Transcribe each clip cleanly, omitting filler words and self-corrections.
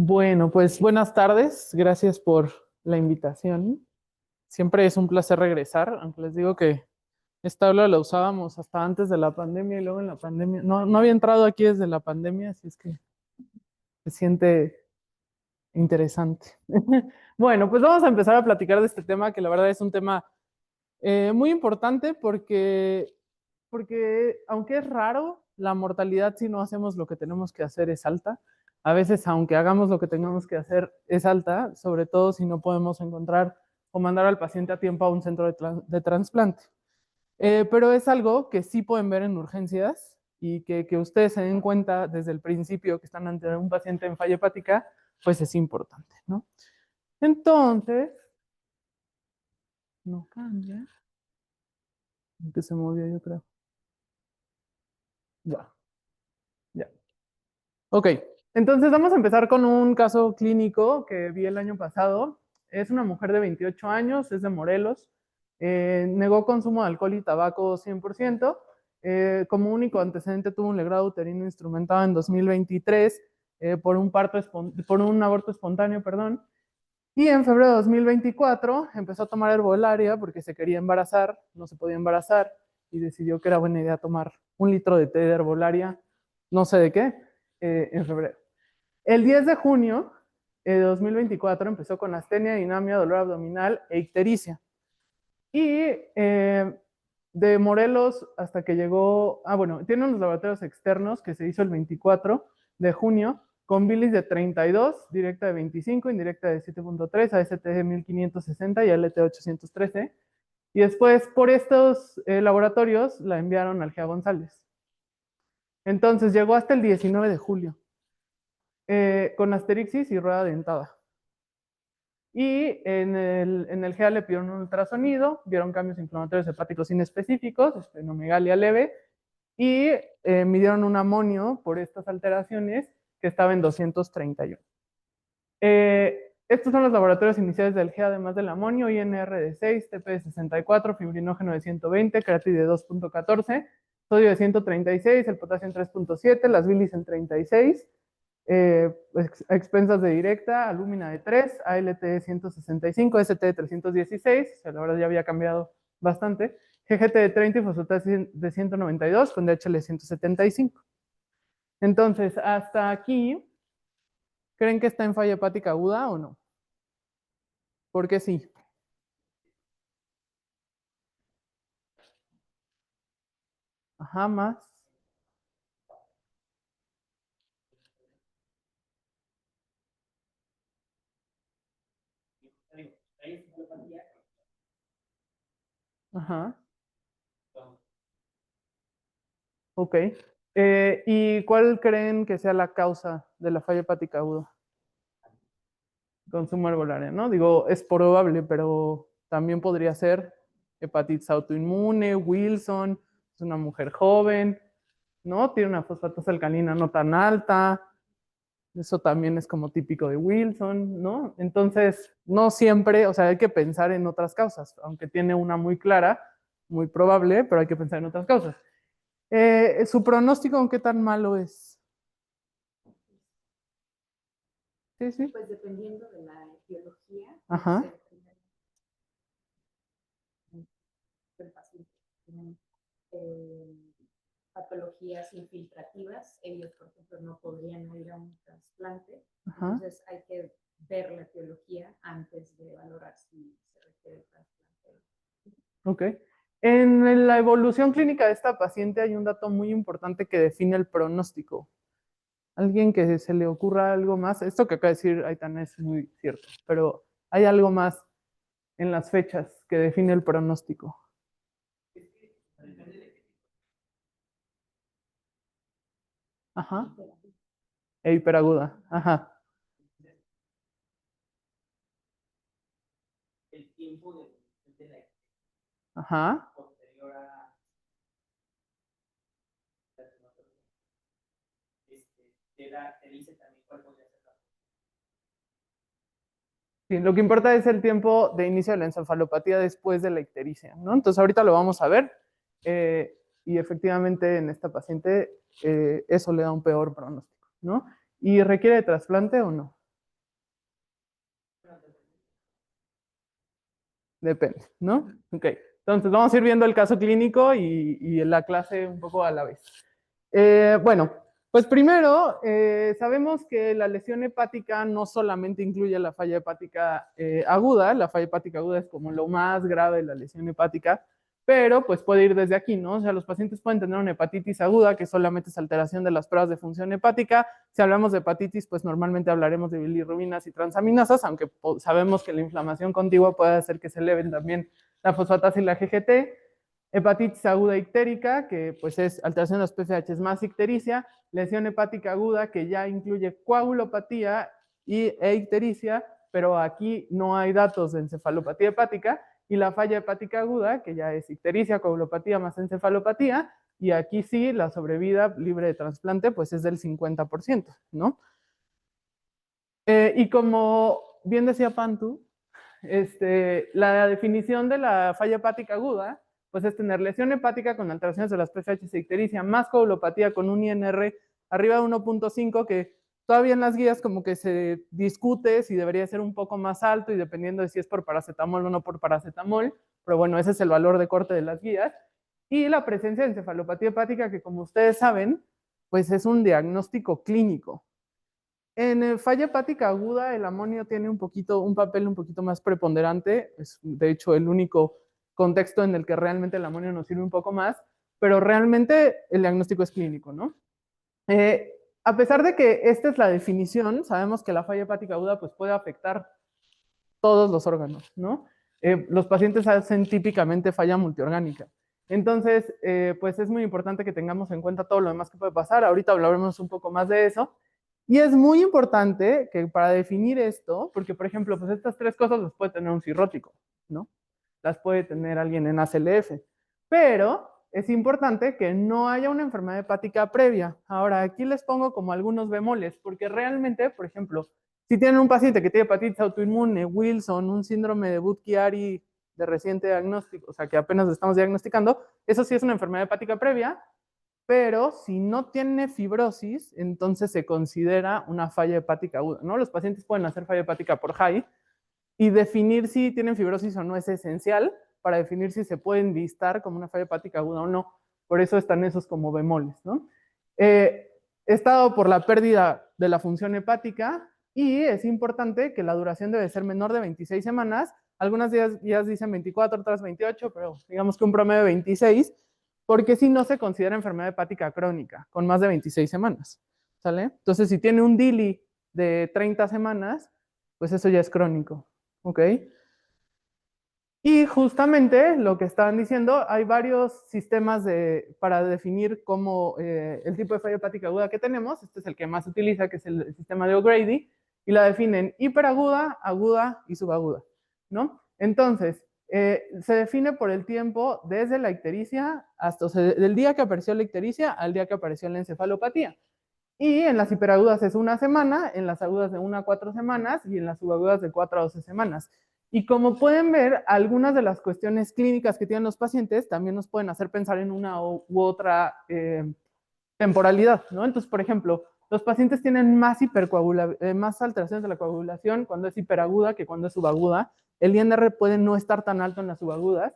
Bueno, pues buenas tardes, gracias por la invitación. Siempre es un placer regresar, aunque les digo que esta aula la usábamos hasta antes de la pandemia y luego en la pandemia. No había entrado aquí desde la pandemia, así es que se siente interesante. Bueno, pues vamos a empezar a platicar de este tema, que la verdad es un tema muy importante porque aunque es raro, la mortalidad si no hacemos lo que tenemos que hacer es alta. A veces, aunque hagamos lo que tengamos que hacer, es alta, sobre todo si no podemos encontrar o mandar al paciente a tiempo a un centro de trasplante. Pero es algo que sí pueden ver en urgencias y que ustedes se den cuenta desde el principio que están ante un paciente en falla hepática, pues es importante, ¿no? Entonces, no cambia, que se movió yo creo. Ya, ya. Ok, entonces vamos a empezar con un caso clínico que vi el año pasado. Es una mujer de 28 años, es de Morelos, negó consumo de alcohol y tabaco 100%. Como único antecedente tuvo un legrado uterino instrumentado en 2023 por un aborto espontáneo, perdón. Y en febrero de 2024 empezó a tomar herbolaria porque se quería embarazar, no se podía embarazar y decidió que era buena idea tomar 1 litro de té de herbolaria, no sé de qué, en febrero. El 10 de junio de 2024 empezó con astenia, dinamia, dolor abdominal e ictericia. Y de Morelos hasta que llegó, bueno, tiene unos laboratorios externos que se hizo el 24 de junio con bilis de 32, directa de 25, indirecta de 7.3, AST de 1560 y LT 813. Y después, por estos laboratorios, la enviaron al GEA González. Entonces llegó hasta el 19 de julio, con asterixis y rueda dentada. Y en el GEA le pidieron un ultrasonido, vieron cambios inflamatorios hepáticos inespecíficos, esplenomegalia leve, y midieron un amonio por estas alteraciones que estaba en 231. Estos son los laboratorios iniciales del GEA, además del amonio: INR de 6, TP de 64, fibrinógeno de 120, creatinina de 2.14, sodio de 136, el potasio en 3.7, las bilis en 36, expensas de directa, alúmina de 3, ALT de 165, ST de 316, o sea, la verdad ya había cambiado bastante, GGT de 30 y fosfatasa de 192 con DHL de 175. Entonces, hasta aquí, ¿creen que está en falla hepática aguda o no? Porque sí. Ajá, más. Ajá, ok. ¿Y cuál creen que sea la causa de la falla hepática aguda? Consumo herbolaria, ¿no? Digo, es probable, pero también podría ser hepatitis autoinmune, Wilson, es una mujer joven, ¿no? Tiene una fosfatasa alcalina no tan alta, eso también es como típico de Wilson, ¿no? Entonces, no siempre, o sea, hay que pensar en otras causas, aunque tiene una muy clara, muy probable, pero hay que pensar en otras causas. ¿Su pronóstico, qué tan malo es? Sí, sí. Pues dependiendo de la etiología, Ajá. del paciente. Eh, Patologías infiltrativas, ellos, por ejemplo, no podrían ir a un trasplante, Ajá. entonces hay que ver la etiología antes de valorar si se requiere trasplante. Ok. En la evolución clínica de esta paciente hay un dato muy importante que define el pronóstico. ¿Alguien que se le ocurra algo más? Esto que acaba de decir Aitana es muy cierto, pero hay algo más en las fechas que define el pronóstico. Ajá. E hiperaguda. Ajá. El tiempo de la Ajá. posterior a te dice también cuál podría ser la. Sí, lo que importa es el tiempo de inicio de la encefalopatía después de la ictericia, ¿no? Entonces ahorita lo vamos a ver y efectivamente en esta paciente eso le da un peor pronóstico, ¿no? ¿Y requiere de trasplante o no? Depende, ¿no? Ok, entonces vamos a ir viendo el caso clínico y la clase un poco a la vez. Bueno, pues primero, sabemos que la lesión hepática no solamente incluye la falla hepática aguda, la falla hepática aguda es como lo más grave de la lesión hepática, pero pues puede ir desde aquí, ¿no? O sea, los pacientes pueden tener una hepatitis aguda, que solamente es alteración de las pruebas de función hepática. Si hablamos de hepatitis, pues normalmente hablaremos de bilirrubinas y transaminasas, aunque sabemos que la inflamación contigua puede hacer que se eleven también la fosfatasa y la GGT. Hepatitis aguda ictérica, que pues es alteración de los PFH más ictericia, lesión hepática aguda, que ya incluye coagulopatía e ictericia, pero aquí no hay datos de encefalopatía hepática, y la falla hepática aguda, que ya es ictericia, coagulopatía más encefalopatía, y aquí sí, la sobrevida libre de trasplante, pues es del 50%, ¿no? Y como bien decía Pantu, la definición de la falla hepática aguda, pues es tener lesión hepática con alteraciones de las PFH e ictericia, más coagulopatía con un INR arriba de 1.5, que todavía en las guías como que se discute si debería ser un poco más alto y dependiendo de si es por paracetamol o no por paracetamol, pero bueno, ese es el valor de corte de las guías. Y la presencia de encefalopatía hepática, que como ustedes saben, pues es un diagnóstico clínico. En falla hepática aguda, el amonio tiene un papel un poquito más preponderante, es de hecho el único contexto en el que realmente el amonio nos sirve un poco más, pero realmente el diagnóstico es clínico, ¿no? A pesar de que esta es la definición, sabemos que la falla hepática aguda pues, puede afectar todos los órganos, ¿no? Los pacientes hacen típicamente falla multiorgánica. Entonces, pues es muy importante que tengamos en cuenta todo lo demás que puede pasar. Ahorita hablaremos un poco más de eso. Y es muy importante que para definir esto, porque por ejemplo, pues estas tres cosas las puede tener un cirrótico, ¿no? Las puede tener alguien en ACLF, pero es importante que no haya una enfermedad hepática previa. Ahora, aquí les pongo como algunos bemoles, porque realmente, por ejemplo, si tienen un paciente que tiene hepatitis autoinmune, Wilson, un síndrome de Budd-Chiari de reciente diagnóstico, o sea, que apenas estamos diagnosticando, eso sí es una enfermedad hepática previa, pero si no tiene fibrosis, entonces se considera una falla hepática aguda, ¿no? Los pacientes pueden hacer falla hepática por HAI y definir si tienen fibrosis o no es esencial para definir si se pueden listar como una falla hepática aguda o no. Por eso están esos como bemoles, ¿no? Estado por la pérdida de la función hepática y es importante que la duración debe ser menor de 26 semanas. Algunas guías dicen 24, otras 28, pero digamos que un promedio de 26, porque si no se considera enfermedad hepática crónica con más de 26 semanas, ¿sale? Entonces, si tiene un DILI de 30 semanas, pues eso ya es crónico, ¿ok? Y justamente lo que estaban diciendo, hay varios sistemas para definir cómo el tipo de falla hepática aguda que tenemos. Este es el que más se utiliza, que es el sistema de O'Grady, y la definen hiperaguda, aguda y subaguda, ¿no? Entonces, se define por el tiempo desde la ictericia hasta, o sea, del día que apareció la ictericia al día que apareció la encefalopatía. Y en las hiperagudas es 1 semana, en las agudas de 1 a 4 semanas y en las subagudas de 4 a 12 semanas. Y como pueden ver, algunas de las cuestiones clínicas que tienen los pacientes también nos pueden hacer pensar en una u otra temporalidad, ¿no? Entonces, por ejemplo, los pacientes tienen más más alteraciones de la coagulación cuando es hiperaguda que cuando es subaguda. El INR puede no estar tan alto en las subagudas.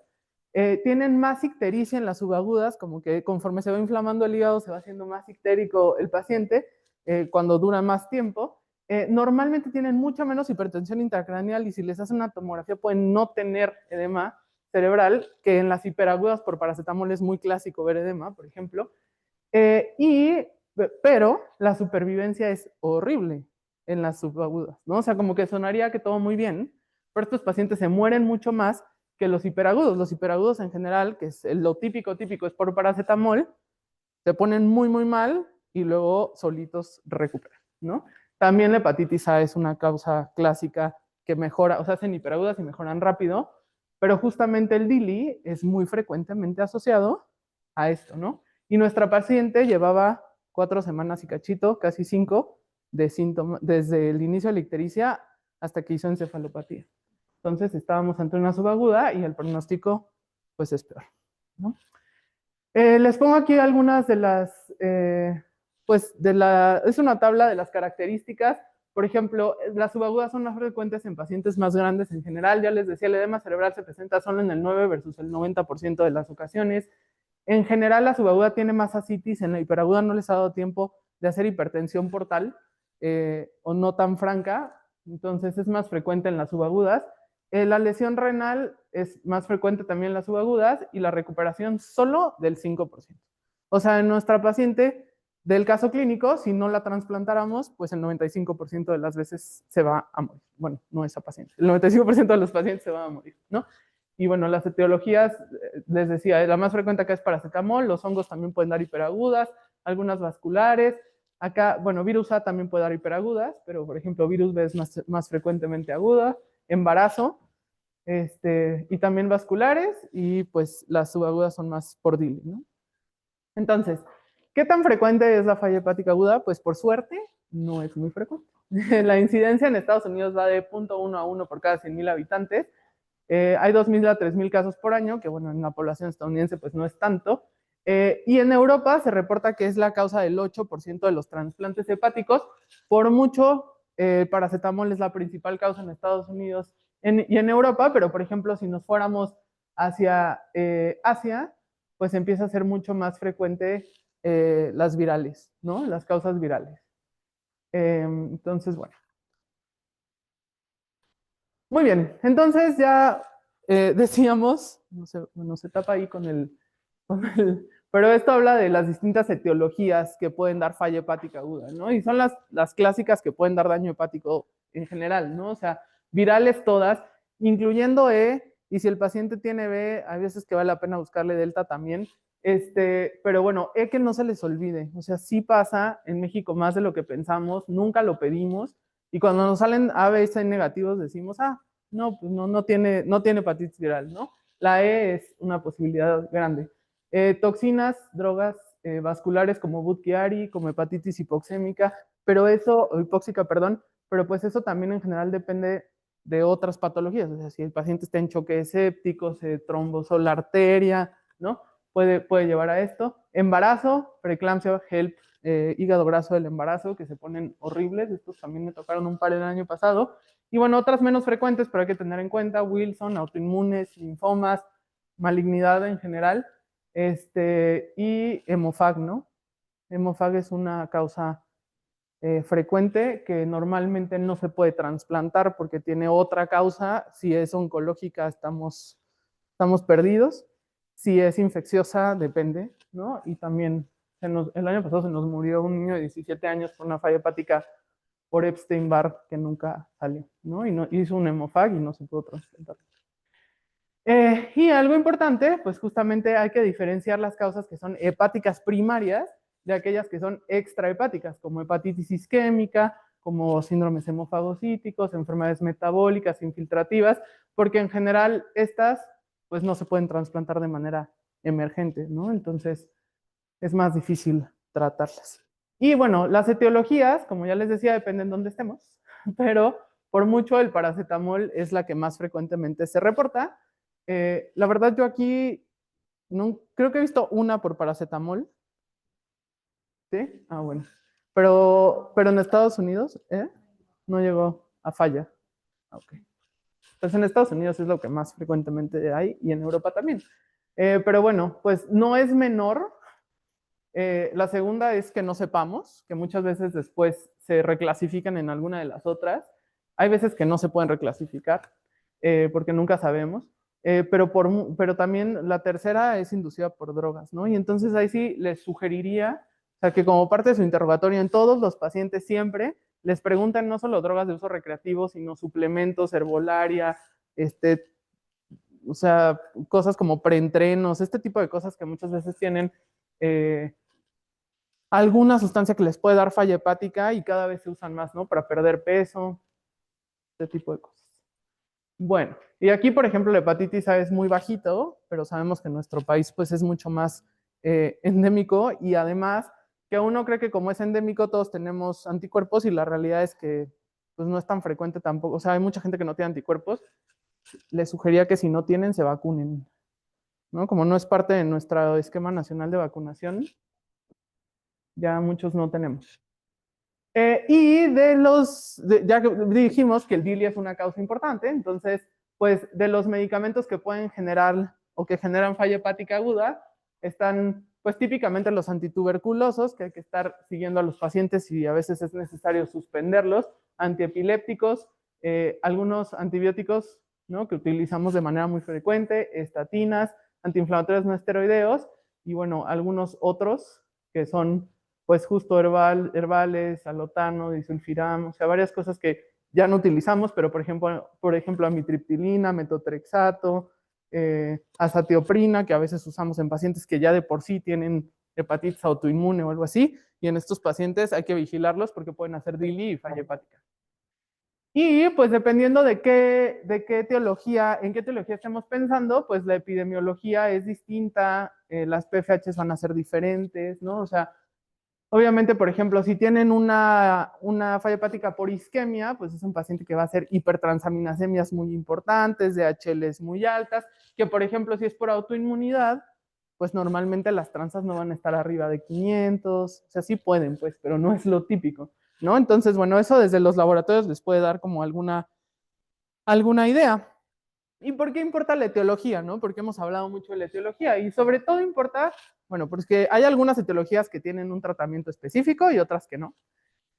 Tienen más ictericia en las subagudas, como que conforme se va inflamando el hígado se va haciendo más ictérico el paciente cuando dura más tiempo. Normalmente tienen mucha menos hipertensión intracraneal y si les hacen una tomografía pueden no tener edema cerebral, que en las hiperagudas por paracetamol es muy clásico ver edema, por ejemplo. Pero la supervivencia es horrible en las subagudas, ¿no? O sea, como que sonaría que todo muy bien, pero estos pacientes se mueren mucho más que los hiperagudos. Los hiperagudos en general, que es lo típico es por paracetamol, se ponen muy, muy mal y luego solitos recuperan, ¿no? También la hepatitis A es una causa clásica que mejora, o sea, hacen hiperagudas y mejoran rápido, pero justamente el DILI es muy frecuentemente asociado a esto, ¿no? Y nuestra paciente llevaba 4 semanas y cachito, casi 5, de síntomas, desde el inicio de la ictericia hasta que hizo encefalopatía. Entonces estábamos ante una subaguda y el pronóstico pues es peor, ¿no? Les pongo aquí algunas de las, es una tabla de las características. Por ejemplo, las subagudas son más frecuentes en pacientes más grandes en general. Ya les decía, el edema cerebral se presenta solo en el 9 versus el 90% de las ocasiones. En general, la subaguda tiene más ascitis, en la hiperaguda no les ha dado tiempo de hacer hipertensión portal o no tan franca, entonces es más frecuente en las subagudas. La lesión renal es más frecuente también en las subagudas y la recuperación solo del 5%. O sea, en nuestra paciente del caso clínico, si no la trasplantáramos, pues el 95% de las veces se va a morir. Bueno, no esa paciente, el 95% de los pacientes se van a morir, ¿no? Y bueno, las etiologías, les decía, la más frecuente acá es paracetamol, los hongos también pueden dar hiperagudas, algunas vasculares. Acá, bueno, virus A también puede dar hiperagudas, pero por ejemplo, virus B es más frecuentemente aguda, embarazo, y también vasculares, y pues las subagudas son más por DILI, ¿no? Entonces, ¿qué tan frecuente es la falla hepática aguda? Pues por suerte, no es muy frecuente. La incidencia en Estados Unidos va de 0.1 a 1 por cada 100,000 habitantes. Hay 2,000 a 3,000 casos por año, que bueno, en la población estadounidense pues no es tanto. Y en Europa se reporta que es la causa del 8% de los trasplantes hepáticos. Por mucho, el paracetamol es la principal causa en Estados Unidos y en Europa, pero por ejemplo, si nos fuéramos hacia Asia, pues empieza a ser mucho más frecuente las virales, ¿no? Las causas virales. Entonces, bueno. Muy bien, entonces ya decíamos, no sé, bueno, se tapa ahí pero esto habla de las distintas etiologías que pueden dar falla hepática aguda, ¿no? Y son las clásicas que pueden dar daño hepático en general, ¿no? O sea, virales todas, incluyendo E, y si el paciente tiene B, hay veces que vale la pena buscarle delta también, pero bueno, que no se les olvide, o sea, sí pasa en México más de lo que pensamos, nunca lo pedimos, y cuando nos salen A, B y C negativos decimos, no, pues no tiene hepatitis viral, ¿no? La E es una posibilidad grande. Toxinas, drogas vasculares como Budd-Chiari, como hepatitis hipoxémica, pero eso, o hipóxica, perdón, pero pues eso también en general depende de otras patologías, o sea, si el paciente está en choque séptico, se trombosó la arteria, ¿no? Puede llevar a esto. Embarazo, preeclampsia, HELP, hígado graso del embarazo, que se ponen horribles, estos también me tocaron un par el año pasado. Y bueno, otras menos frecuentes, pero hay que tener en cuenta, Wilson, autoinmunes, linfomas, malignidad en general, y hemofag, ¿no? Hemofag es una causa frecuente que normalmente no se puede trasplantar porque tiene otra causa. Si es oncológica, estamos perdidos. Si es infecciosa, depende, ¿no? Y también el año pasado se nos murió un niño de 17 años por una falla hepática por Epstein-Barr que nunca salió, ¿no? Y hizo un hemofag y no se pudo trasplantar. Y algo importante, pues justamente hay que diferenciar las causas que son hepáticas primarias de aquellas que son extrahepáticas, como hepatitis isquémica, como síndromes hemofagocíticos, enfermedades metabólicas, infiltrativas, porque en general estas pues no se pueden trasplantar de manera emergente, ¿no? Entonces es más difícil tratarlas. Y bueno, las etiologías, como ya les decía, dependen de dónde estemos, pero por mucho el paracetamol es la que más frecuentemente se reporta. La verdad, yo aquí no, creo que he visto una por paracetamol. ¿Sí? Bueno. Pero en Estados Unidos, no llegó a falla. Ok. Pues en Estados Unidos es lo que más frecuentemente hay y en Europa también. Pero bueno, pues no es menor. La segunda es que no sepamos, que muchas veces después se reclasifican en alguna de las otras. Hay veces que no se pueden reclasificar porque nunca sabemos. Pero también la tercera es inducida por drogas, ¿no? Y entonces ahí sí les sugeriría, o sea, que como parte de su interrogatorio en todos los pacientes siempre les preguntan no solo drogas de uso recreativo, sino suplementos, herbolaria, o sea, cosas como preentrenos, este tipo de cosas que muchas veces tienen alguna sustancia que les puede dar falla hepática y cada vez se usan más, ¿no? Para perder peso, este tipo de cosas. Bueno, y aquí, por ejemplo, la hepatitis A es muy bajito, pero sabemos que en nuestro país pues es mucho más endémico y además que uno cree que como es endémico todos tenemos anticuerpos y la realidad es que pues no es tan frecuente tampoco. O sea, hay mucha gente que no tiene anticuerpos. Les sugería que si no tienen, se vacunen, ¿no? Como no es parte de nuestro esquema nacional de vacunación, ya muchos no tenemos. Ya que dijimos que el DILI es una causa importante, entonces, pues de los medicamentos que pueden generar o que generan falla hepática aguda, están pues típicamente los antituberculosos, que hay que estar siguiendo a los pacientes y a veces es necesario suspenderlos, antiepilépticos, algunos antibióticos, ¿no?, que utilizamos de manera muy frecuente, estatinas, antiinflamatorios no esteroideos y bueno, algunos otros que son pues justo herbales, alotano, disulfiram, o sea, varias cosas que ya no utilizamos, pero por ejemplo amitriptilina, metotrexato, azatioprina, que a veces usamos en pacientes que ya de por sí tienen hepatitis autoinmune o algo así, y en estos pacientes hay que vigilarlos porque pueden hacer DILI y falla hepática. Y pues dependiendo de qué teología, en qué teología estemos pensando, pues la epidemiología es distinta, las PFHs van a ser diferentes, ¿no? O sea, obviamente, por ejemplo, si tienen una falla hepática por isquemia, pues es un paciente que va a hacer hipertransaminasemias muy importantes, DHLs muy altas, que por ejemplo, si es por autoinmunidad, pues normalmente las transas no van a estar arriba de 500, o sea, sí pueden, pues, pero no es lo típico, ¿no? Entonces, bueno, eso desde los laboratorios les puede dar como alguna idea. ¿Y por qué importa la etiología, no? Porque hemos hablado mucho de la etiología y sobre todo importa, bueno, porque hay algunas etiologías que tienen un tratamiento específico y otras que no,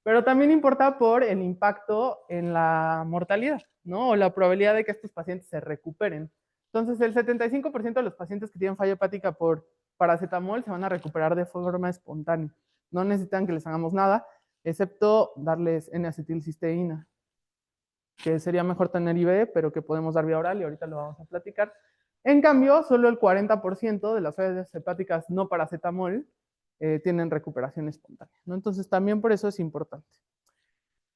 pero también importa por el impacto en la mortalidad, ¿no? O la probabilidad de que estos pacientes se recuperen. Entonces, el 75% de los pacientes que tienen falla hepática por paracetamol se van a recuperar de forma espontánea. No necesitan que les hagamos nada, excepto darles N-acetilcisteína, que sería mejor tener IV, pero que podemos dar vía oral y ahorita lo vamos a platicar. En cambio, solo el 40% de las fallas hepáticas no paracetamol tienen recuperación espontánea, ¿no? Entonces, también por eso es importante.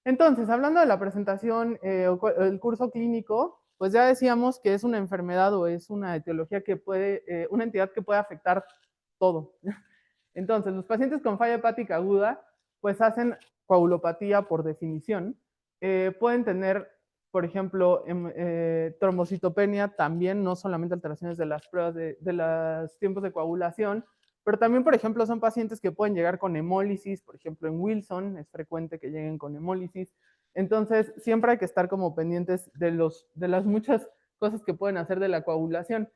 Entonces, hablando de la presentación, el curso clínico, pues ya decíamos que es una enfermedad o es una etiología que puede, una entidad que puede afectar todo. Entonces, los pacientes con falla hepática aguda, pues hacen coagulopatía por definición. Pueden tener, por ejemplo, trombocitopenia también, no solamente alteraciones de las pruebas de los tiempos de coagulación, pero también, por ejemplo, son pacientes que pueden llegar con hemólisis, por ejemplo, en Wilson es frecuente que lleguen con hemólisis. Entonces, siempre hay que estar como pendientes de las muchas cosas que pueden hacer de la coagulación.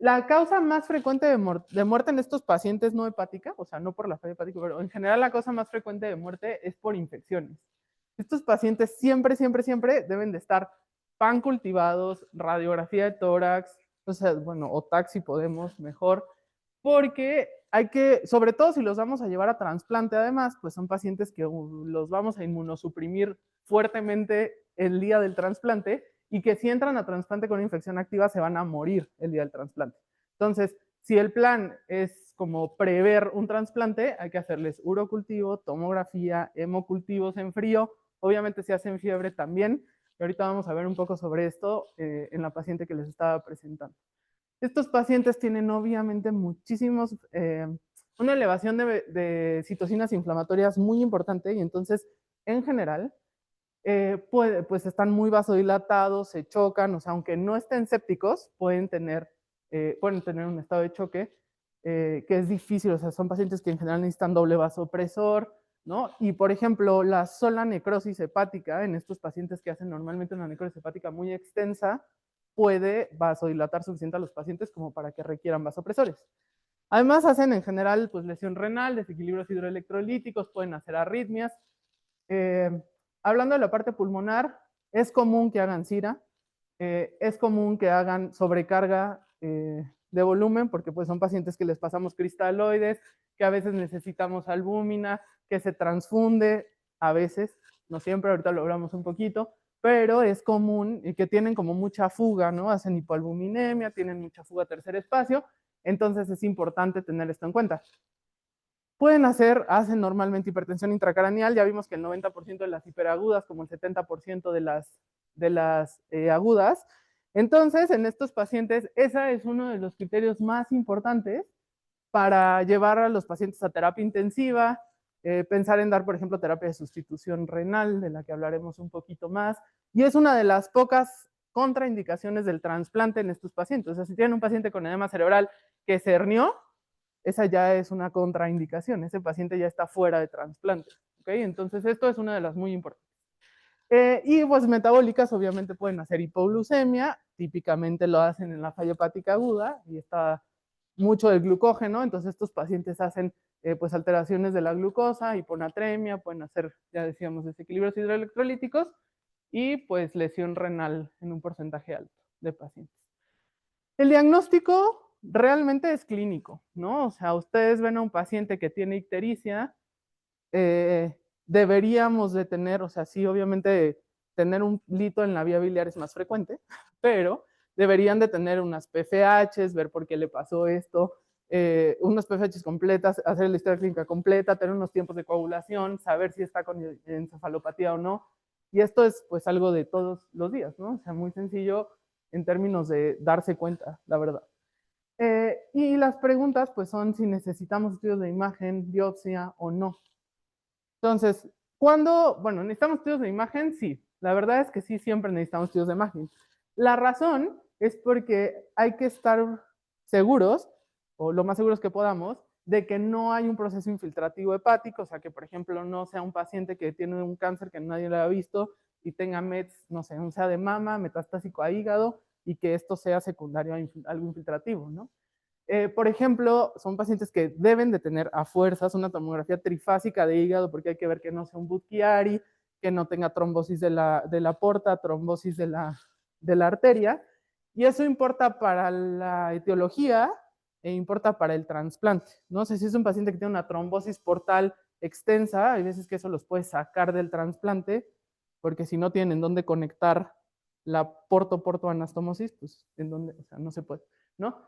La causa más frecuente de muerte en estos pacientes no hepática, o sea, no por la falla hepática, pero en general la causa más frecuente de muerte es por infecciones. Estos pacientes siempre deben de estar pan cultivados, radiografía de tórax, o sea, bueno, o TAC si podemos, mejor, porque hay que, sobre todo si los vamos a llevar a trasplante además, pues son pacientes que los vamos a inmunosuprimir fuertemente el día del trasplante y que si entran a trasplante con infección activa se van a morir el día del trasplante. Entonces, si el plan es como prever un trasplante, hay que hacerles urocultivo, tomografía, hemocultivos en frío, obviamente si hacen fiebre también, y ahorita vamos a ver un poco sobre esto en la paciente que les estaba presentando. Estos pacientes tienen obviamente una elevación de citocinas inflamatorias muy importante y entonces, en general, pues están muy vasodilatados, se chocan, o sea, aunque no estén sépticos, pueden tener un estado de choque que es difícil, o sea, son pacientes que en general necesitan doble vasopresor, ¿no? Y, por ejemplo, la sola necrosis hepática en estos pacientes que hacen normalmente una necrosis hepática muy extensa, puede vasodilatar suficiente a los pacientes como para que requieran vasopresores. Además, hacen en general pues, lesión renal, desequilibrios hidroelectrolíticos, pueden hacer arritmias. Hablando de la parte pulmonar, es común que hagan CIRA, es común que hagan sobrecarga de volumen, porque pues son pacientes que les pasamos cristaloides, que a veces necesitamos albúmina, que se transfunde, a veces, no siempre, ahorita lo hablamos un poquito, pero es común y que tienen como mucha fuga, ¿no? Hacen hipoalbuminemia, tienen mucha fuga a tercer espacio, entonces es importante tener esto en cuenta. Hacen normalmente hipertensión intracraneal, ya vimos que el 90% de las hiperagudas, como el 70% de las agudas. Entonces, en estos pacientes, ese es uno de los criterios más importantes para llevar a los pacientes a terapia intensiva, pensar en dar, por ejemplo, terapia de sustitución renal, de la que hablaremos un poquito más, y es una de las pocas contraindicaciones del trasplante en estos pacientes. O sea, si tienen un paciente con edema cerebral que se hernió, esa ya es una contraindicación, ese paciente ya está fuera de trasplante, ¿ok? Entonces esto es una de las muy importantes. Y pues metabólicas obviamente pueden hacer hipoglucemia, típicamente lo hacen en la falla hepática aguda y está mucho del glucógeno, entonces estos pacientes hacen pues alteraciones de la glucosa, hiponatremia, pueden hacer, ya decíamos, desequilibrios hidroelectrolíticos y pues lesión renal en un porcentaje alto de pacientes. El diagnóstico realmente es clínico, ¿no? O sea, ustedes ven a un paciente que tiene ictericia, deberíamos de tener, o sea, sí, obviamente tener un lito en la vía biliar es más frecuente, pero deberían de tener unas PFHs, ver por qué le pasó esto, unas PFHs completas, hacer la historia clínica completa, tener unos tiempos de coagulación, saber si está con encefalopatía o no. Y esto es pues algo de todos los días, ¿no? O sea, muy sencillo en términos de darse cuenta, la verdad. Y las preguntas pues son si necesitamos estudios de imagen, biopsia o no. Entonces, bueno, necesitamos estudios de imagen, sí. La verdad es que sí, siempre necesitamos estudios de imagen. La razón es porque hay que estar seguros, o lo más seguros que podamos, de que no hay un proceso infiltrativo hepático, o sea, que por ejemplo no sea un paciente que tiene un cáncer que nadie le ha visto y tenga METs, no sé, un sea de mama, metastásico a hígado, y que esto sea secundario a algo infiltrativo, ¿no? Por ejemplo, son pacientes que deben de tener a fuerzas una tomografía trifásica de hígado porque hay que ver que no sea un Budd-Chiari, que no tenga trombosis de la porta, trombosis de la arteria. Y eso importa para la etiología e importa para el trasplante. No sé si es un paciente que tiene una trombosis portal extensa, hay veces que eso los puede sacar del trasplante, porque si no tienen dónde conectar la porto-anastomosis, pues en dónde, o sea, no se puede, ¿no?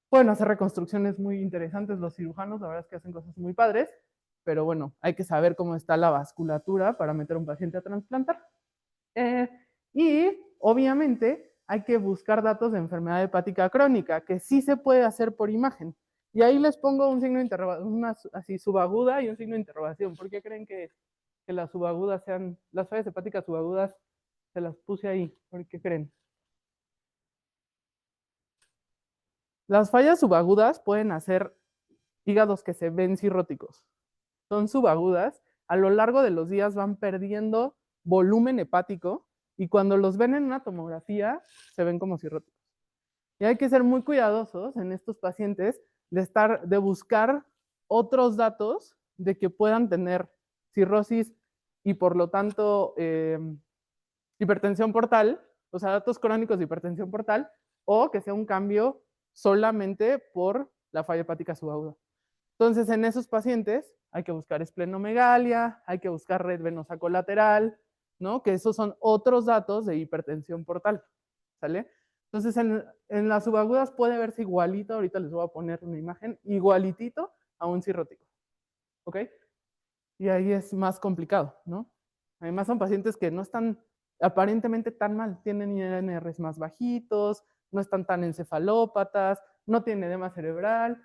Pueden hacer reconstrucciones muy interesantes los cirujanos, la verdad es que hacen cosas muy padres, pero bueno, hay que saber cómo está la vasculatura para meter a un paciente a trasplantar. Y obviamente hay que buscar datos de enfermedad hepática crónica, que sí se puede hacer por imagen. Y ahí les pongo un signo de interrogación, una así subaguda y un signo de interrogación. ¿Por qué creen que las subagudas sean, las fallas hepáticas subagudas, se las puse ahí? ¿Por qué creen? Las fallas subagudas pueden hacer hígados que se ven cirróticos. Son subagudas, a lo largo de los días van perdiendo volumen hepático y cuando los ven en una tomografía se ven como cirróticos. Y hay que ser muy cuidadosos en estos pacientes de buscar otros datos de que puedan tener cirrosis y por lo tanto hipertensión portal, o sea, datos crónicos de hipertensión portal, o que sea un cambio solamente por la falla hepática subaguda. Entonces, en esos pacientes hay que buscar esplenomegalia, hay que buscar red venosa colateral, ¿no? Que esos son otros datos de hipertensión portal, ¿sale? Entonces, en las subagudas puede verse igualito, ahorita les voy a poner una imagen, igualitito a un cirrótico, ¿ok? Y ahí es más complicado, ¿no? Además son pacientes que no están aparentemente tan mal, tienen INRs más bajitos, no están tan encefalópatas, no tienen edema cerebral,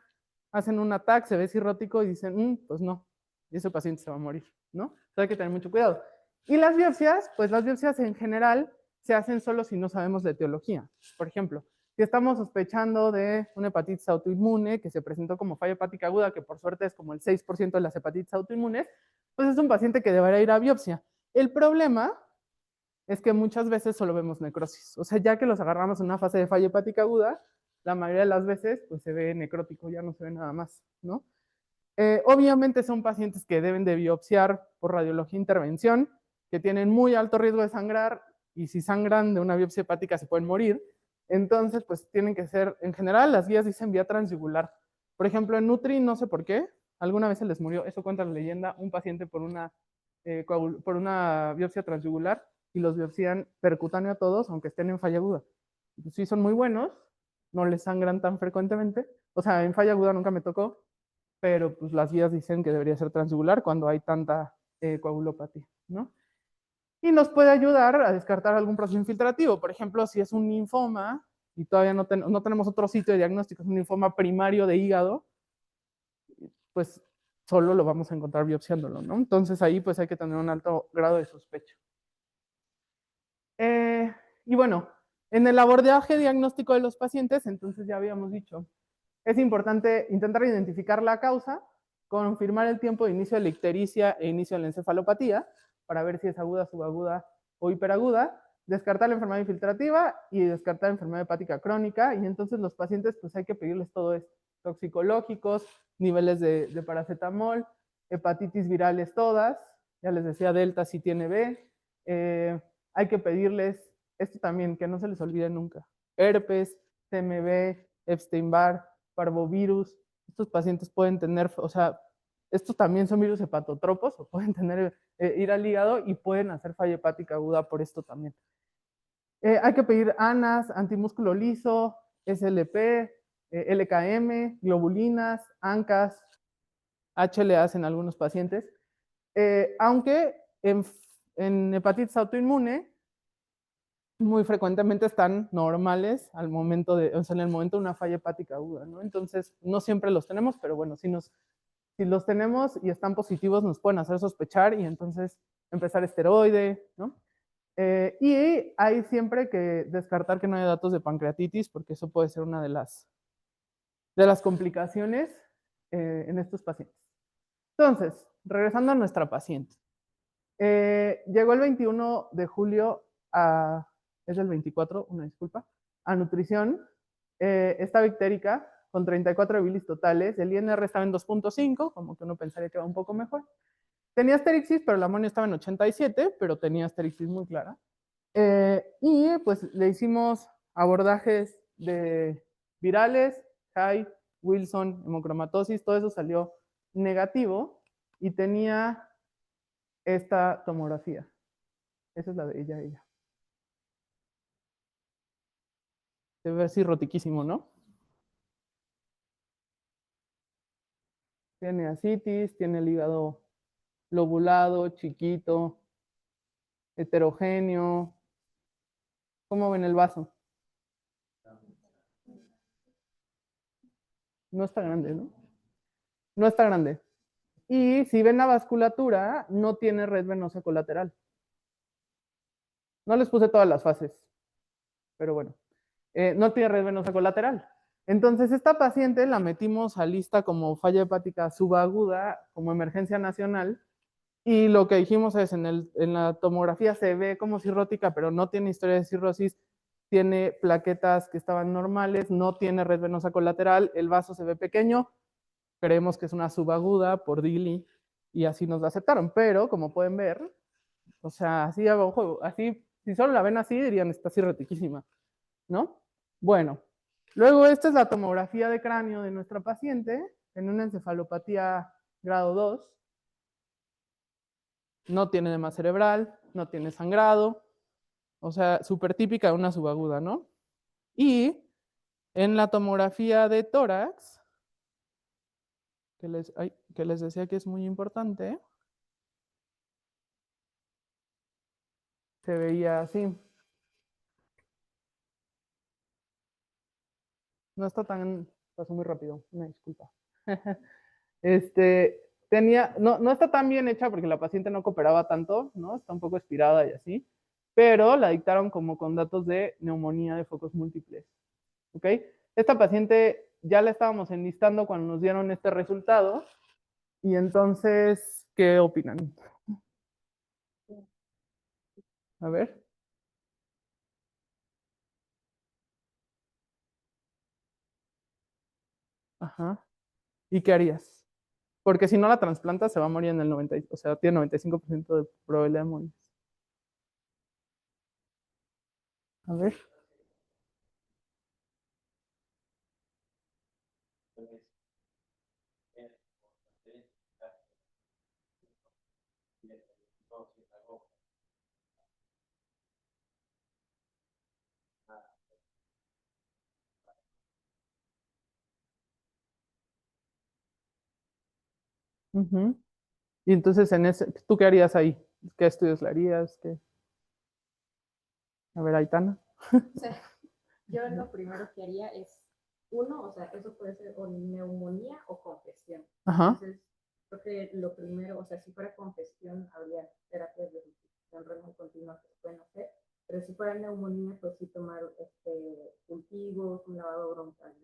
hacen un ataque, se ve cirrótico y dicen, pues no, y ese paciente se va a morir, ¿no? Entonces hay que tener mucho cuidado. Y las biopsias, pues las biopsias en general se hacen solo si no sabemos de etiología. Por ejemplo, si estamos sospechando de una hepatitis autoinmune que se presentó como falla hepática aguda, que por suerte es como el 6% de las hepatitis autoinmunes, pues es un paciente que deberá ir a biopsia. El problema es que muchas veces solo vemos necrosis. O sea, ya que los agarramos en una fase de falla hepática aguda, la mayoría de las veces pues se ve necrótico, ya no se ve nada más, ¿no? Obviamente son pacientes que deben de biopsiar por radiología intervención, que tienen muy alto riesgo de sangrar y si sangran de una biopsia hepática se pueden morir. Entonces, pues tienen que ser, en general, las guías dicen vía transyugular. Por ejemplo, en Nutri, no sé por qué, alguna vez se les murió, eso cuenta la leyenda, un paciente por una biopsia transyugular y los biopsian percutáneo a todos, aunque estén en falla aguda. Pues sí, son muy buenos, no les sangran tan frecuentemente. O sea, en falla aguda nunca me tocó, pero pues las guías dicen que debería ser transyugular cuando hay tanta coagulopatía, ¿no? Y nos puede ayudar a descartar algún proceso infiltrativo. Por ejemplo, si es un linfoma y todavía no tenemos otro sitio de diagnóstico, es un linfoma primario de hígado, pues solo lo vamos a encontrar biopsiándolo, ¿no? Entonces ahí pues hay que tener un alto grado de sospecha. Y bueno, en el abordaje diagnóstico de los pacientes, entonces ya habíamos dicho, es importante intentar identificar la causa, confirmar el tiempo de inicio de la ictericia e inicio de la encefalopatía, para ver si es aguda, subaguda o hiperaguda, descartar la enfermedad infiltrativa y descartar la enfermedad hepática crónica, y entonces los pacientes pues hay que pedirles todo esto, toxicológicos, niveles de paracetamol, hepatitis virales todas, ya les decía delta si tiene B, hay que pedirles esto también, que no se les olvide nunca, herpes, CMV, Epstein-Barr, parvovirus, estos pacientes pueden tener, o sea, estos también son virus hepatotropos o pueden tener ir al hígado y pueden hacer falla hepática aguda por esto también. Hay que pedir ANAS, antimúsculo liso, SLP, LKM, globulinas, ANCAS, HLAs en algunos pacientes, aunque en hepatitis autoinmune muy frecuentemente están normales al momento de, o sea, en el momento de una falla hepática aguda, ¿no? Entonces, no siempre los tenemos, pero bueno, si los tenemos y están positivos, nos pueden hacer sospechar y entonces empezar esteroide, ¿no? Y hay siempre que descartar que no haya datos de pancreatitis, porque eso puede ser una de las complicaciones en estos pacientes. Entonces, regresando a nuestra paciente. Llegó el 21 de julio a, es el 24, una disculpa, a nutrición. Estaba ictérica con 34 de bilis totales. El INR estaba en 2.5, como que uno pensaría que va un poco mejor. Tenía asterixis, pero la amonio estaba en 87, pero tenía asterixis muy clara. Y pues le hicimos abordajes de virales, Hyde, Wilson, hemocromatosis, todo eso salió negativo y tenía esta tomografía. Esa es la de ella. Se ve así rotiquísimo, ¿no? Tiene ascitis, tiene el hígado lobulado, chiquito, heterogéneo. ¿Cómo ven el vaso? No está grande, ¿no? No está grande. Y si ven la vasculatura, no tiene red venosa colateral. No les puse todas las fases, pero bueno, no tiene red venosa colateral. Entonces, esta paciente la metimos a lista como falla hepática subaguda, como emergencia nacional, y lo que dijimos es, en la tomografía se ve como cirrótica, pero no tiene historia de cirrosis, tiene plaquetas que estaban normales, no tiene red venosa colateral, el vaso se ve pequeño, creemos que es una subaguda por DILI, y así nos la aceptaron, pero como pueden ver, o sea, así abajo, así, si solo la ven así, dirían, está cirrotiquísima, ¿no? Bueno, luego esta es la tomografía de cráneo de nuestra paciente, en una encefalopatía grado 2, no tiene edema cerebral, no tiene sangrado, o sea, súper típica de una subaguda, ¿no? Y en la tomografía de tórax, que les decía que es muy importante, se veía así. No está tan, pasó muy rápido, una disculpa. No está tan bien hecha porque la paciente no cooperaba tanto, ¿no? Está un poco expirada y así, pero la dictaron como con datos de neumonía de focos múltiples, ¿ok? Esta paciente ya la estábamos enlistando cuando nos dieron este resultado, y entonces, ¿qué opinan? A ver. Ajá. ¿Y qué harías? Porque si no la trasplantas, se va a morir en el 90, o sea, tiene 95% de probabilidad de morir. A ver. Uh-huh. Y entonces, ¿tú qué harías ahí? ¿Qué estudios le harías? A ver, Aitana. O sea, yo lo primero que haría es, uno, o sea, eso puede ser o neumonía o congestión. Ajá. Entonces, creo que lo primero, o sea, si fuera congestión, habría terapias de resucitación renal continua que se pueden hacer, pero si fuera neumonía, pues sí tomar cultivos, un lavado bronquial,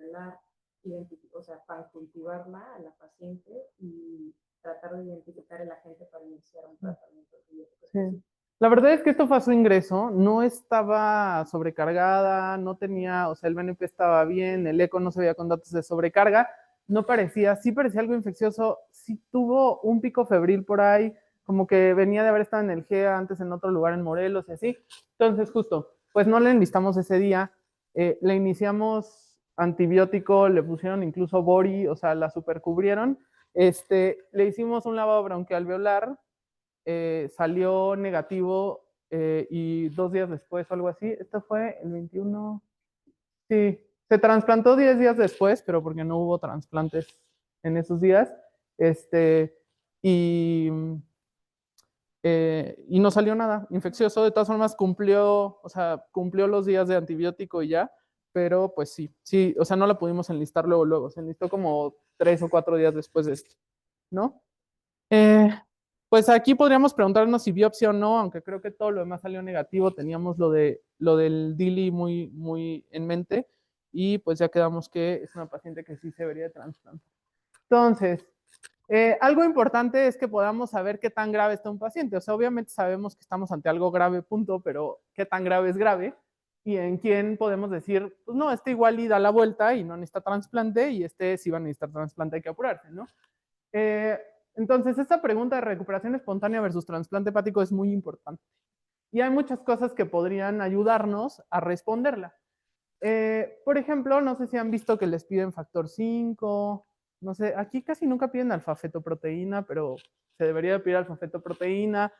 o sea, para cultivarla a la paciente y tratar de identificar el agente para iniciar un tratamiento antibiótico. Sí. La verdad es que esto fue a su ingreso, no estaba sobrecargada, no tenía, o sea, el BNP estaba bien, el eco no se veía con datos de sobrecarga, no parecía, sí parecía algo infeccioso, sí tuvo un pico febril por ahí, como que venía de haber estado en el GEA antes en otro lugar en Morelos y así. Entonces, justo, pues no le enlistamos ese día, le iniciamos antibiótico, le pusieron incluso Bori, o sea, la supercubrieron, le hicimos un lavado bronquialveolar, salió negativo y 2 días después o algo así. Esto fue el 21. Sí, se trasplantó 10 días después, pero porque no hubo trasplantes en esos días. Y, y no salió nada infeccioso. De todas formas, cumplió, o sea, cumplió los días de antibiótico y ya, pero pues sí, sí, o sea, no la pudimos enlistar luego. Se enlistó como 3 o 4 días después de esto, ¿no? Eh, pues aquí podríamos preguntarnos si biopsia o no, aunque creo que todo lo demás salió negativo, teníamos lo del DILI muy en mente y pues ya quedamos que es una paciente que sí se debería de trasplantar. Entonces, algo importante es que podamos saber qué tan grave está un paciente. O sea, obviamente sabemos que estamos ante algo grave, punto, pero qué tan grave es grave y en quién podemos decir, pues no, este igual y da la vuelta y no necesita trasplante y este sí va a necesitar trasplante, hay que apurarse, ¿no? Entonces, esta pregunta de recuperación espontánea versus trasplante hepático es muy importante. Y hay muchas cosas que podrían ayudarnos a responderla. Por ejemplo, no sé si han visto que les piden factor 5, no sé, aquí casi nunca piden alfa-fetoproteína, pero se debería pedir alfa-fetoproteína.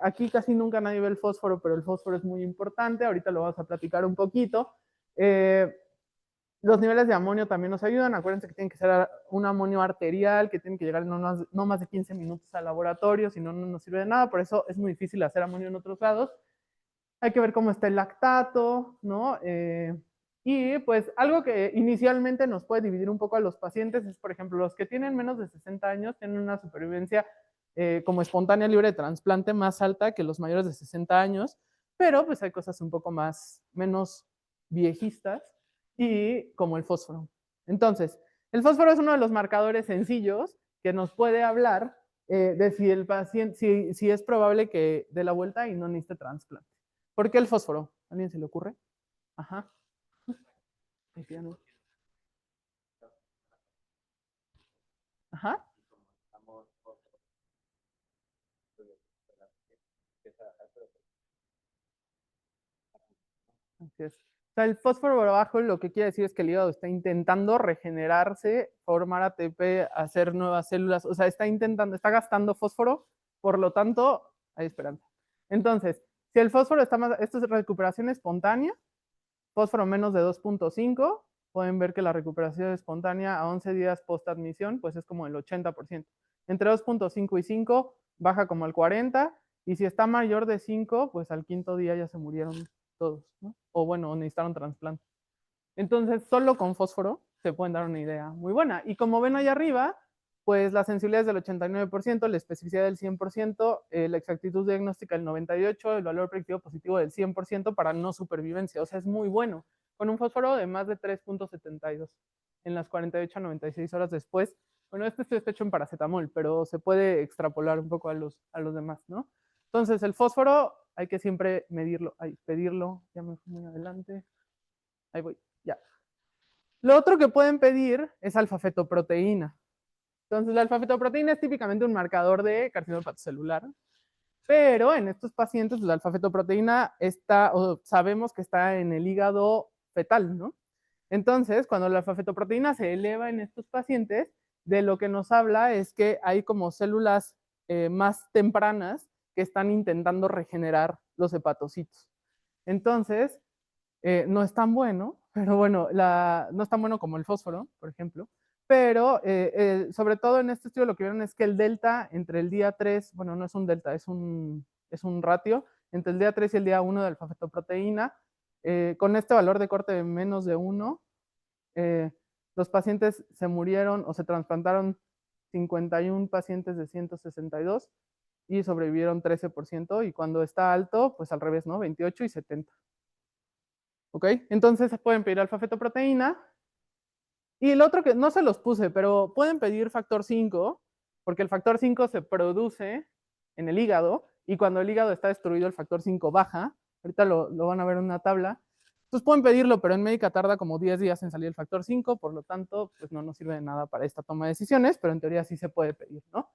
Aquí casi nunca nadie ve el fósforo, pero el fósforo es muy importante, ahorita lo vamos a platicar un poquito. Los niveles de amonio también nos ayudan. Acuérdense que tiene que ser un amonio arterial, que tiene que llegar no más de 15 minutos al laboratorio, si no, no nos sirve de nada. Por eso es muy difícil hacer amonio en otros lados. Hay que ver cómo está el lactato, ¿no? Y pues algo que inicialmente nos puede dividir un poco a los pacientes es, por ejemplo, los que tienen menos de 60 años tienen una supervivencia como espontánea libre de trasplante más alta que los mayores de 60 años, pero pues hay cosas un poco menos viejistas y como el fósforo. Entonces, el fósforo es uno de los marcadores sencillos que nos puede hablar de si el paciente, si es probable que dé la vuelta y no necesite trasplante. ¿Por qué el fósforo? ¿A alguien se le ocurre? Ajá. Ajá. Así es. O sea, el fósforo bajo lo que quiere decir es que el hígado está intentando regenerarse, formar ATP, hacer nuevas células, o sea, está gastando fósforo, por lo tanto, hay esperanza. Entonces, si el fósforo está más, esto es recuperación espontánea, fósforo menos de 2.5, pueden ver que la recuperación espontánea a 11 días post admisión, pues es como el 80%. Entre 2.5 y 5 baja como al 40%, y si está mayor de 5, pues al quinto día ya se murieron todos, ¿no? O bueno, necesitaron trasplante. Entonces, solo con fósforo se pueden dar una idea muy buena. Y como ven ahí arriba, pues la sensibilidad es del 89%, la especificidad del 100%, la exactitud diagnóstica del 98%, el valor predictivo positivo del 100% para no supervivencia. O sea, es muy bueno. Con un fósforo de más de 3.72 en las 48 a 96 horas después. Bueno, este está hecho en paracetamol, pero se puede extrapolar un poco a los demás, ¿no? Entonces, el fósforo hay que siempre medirlo, pedirlo. Ya me fui muy adelante. Ahí voy, ya. Lo otro que pueden pedir es alfa-fetoproteína. Entonces, la alfa-fetoproteína es típicamente un marcador de carcinoma hepatocelular, pero en estos pacientes la alfa-fetoproteína está, o sabemos que está en el hígado fetal, ¿no? Entonces, cuando la alfa-fetoproteína se eleva en estos pacientes, de lo que nos habla es que hay como células más tempranas que están intentando regenerar los hepatocitos. Entonces, no es tan bueno, pero bueno, no es tan bueno como el fósforo, por ejemplo, pero sobre todo en este estudio lo que vieron es que el delta entre el día 3, bueno, no es un delta, es un ratio, entre el día 3 y el día 1 de alfa-fetoproteína, con este valor de corte de menos de 1, los pacientes se murieron o se trasplantaron 51 pacientes de 162 y sobrevivieron 13%, y cuando está alto, pues al revés, ¿no? 28 y 70. ¿Ok? Entonces se pueden pedir alfa-fetoproteína Y el otro que no se los puse, pero pueden pedir factor 5, porque el factor 5 se produce en el hígado, y cuando el hígado está destruido, el factor 5 baja. Ahorita lo van a ver en una tabla. Entonces pueden pedirlo, pero en médica tarda como 10 días en salir el factor 5, por lo tanto, pues no nos sirve de nada para esta toma de decisiones, pero en teoría sí se puede pedir, ¿no?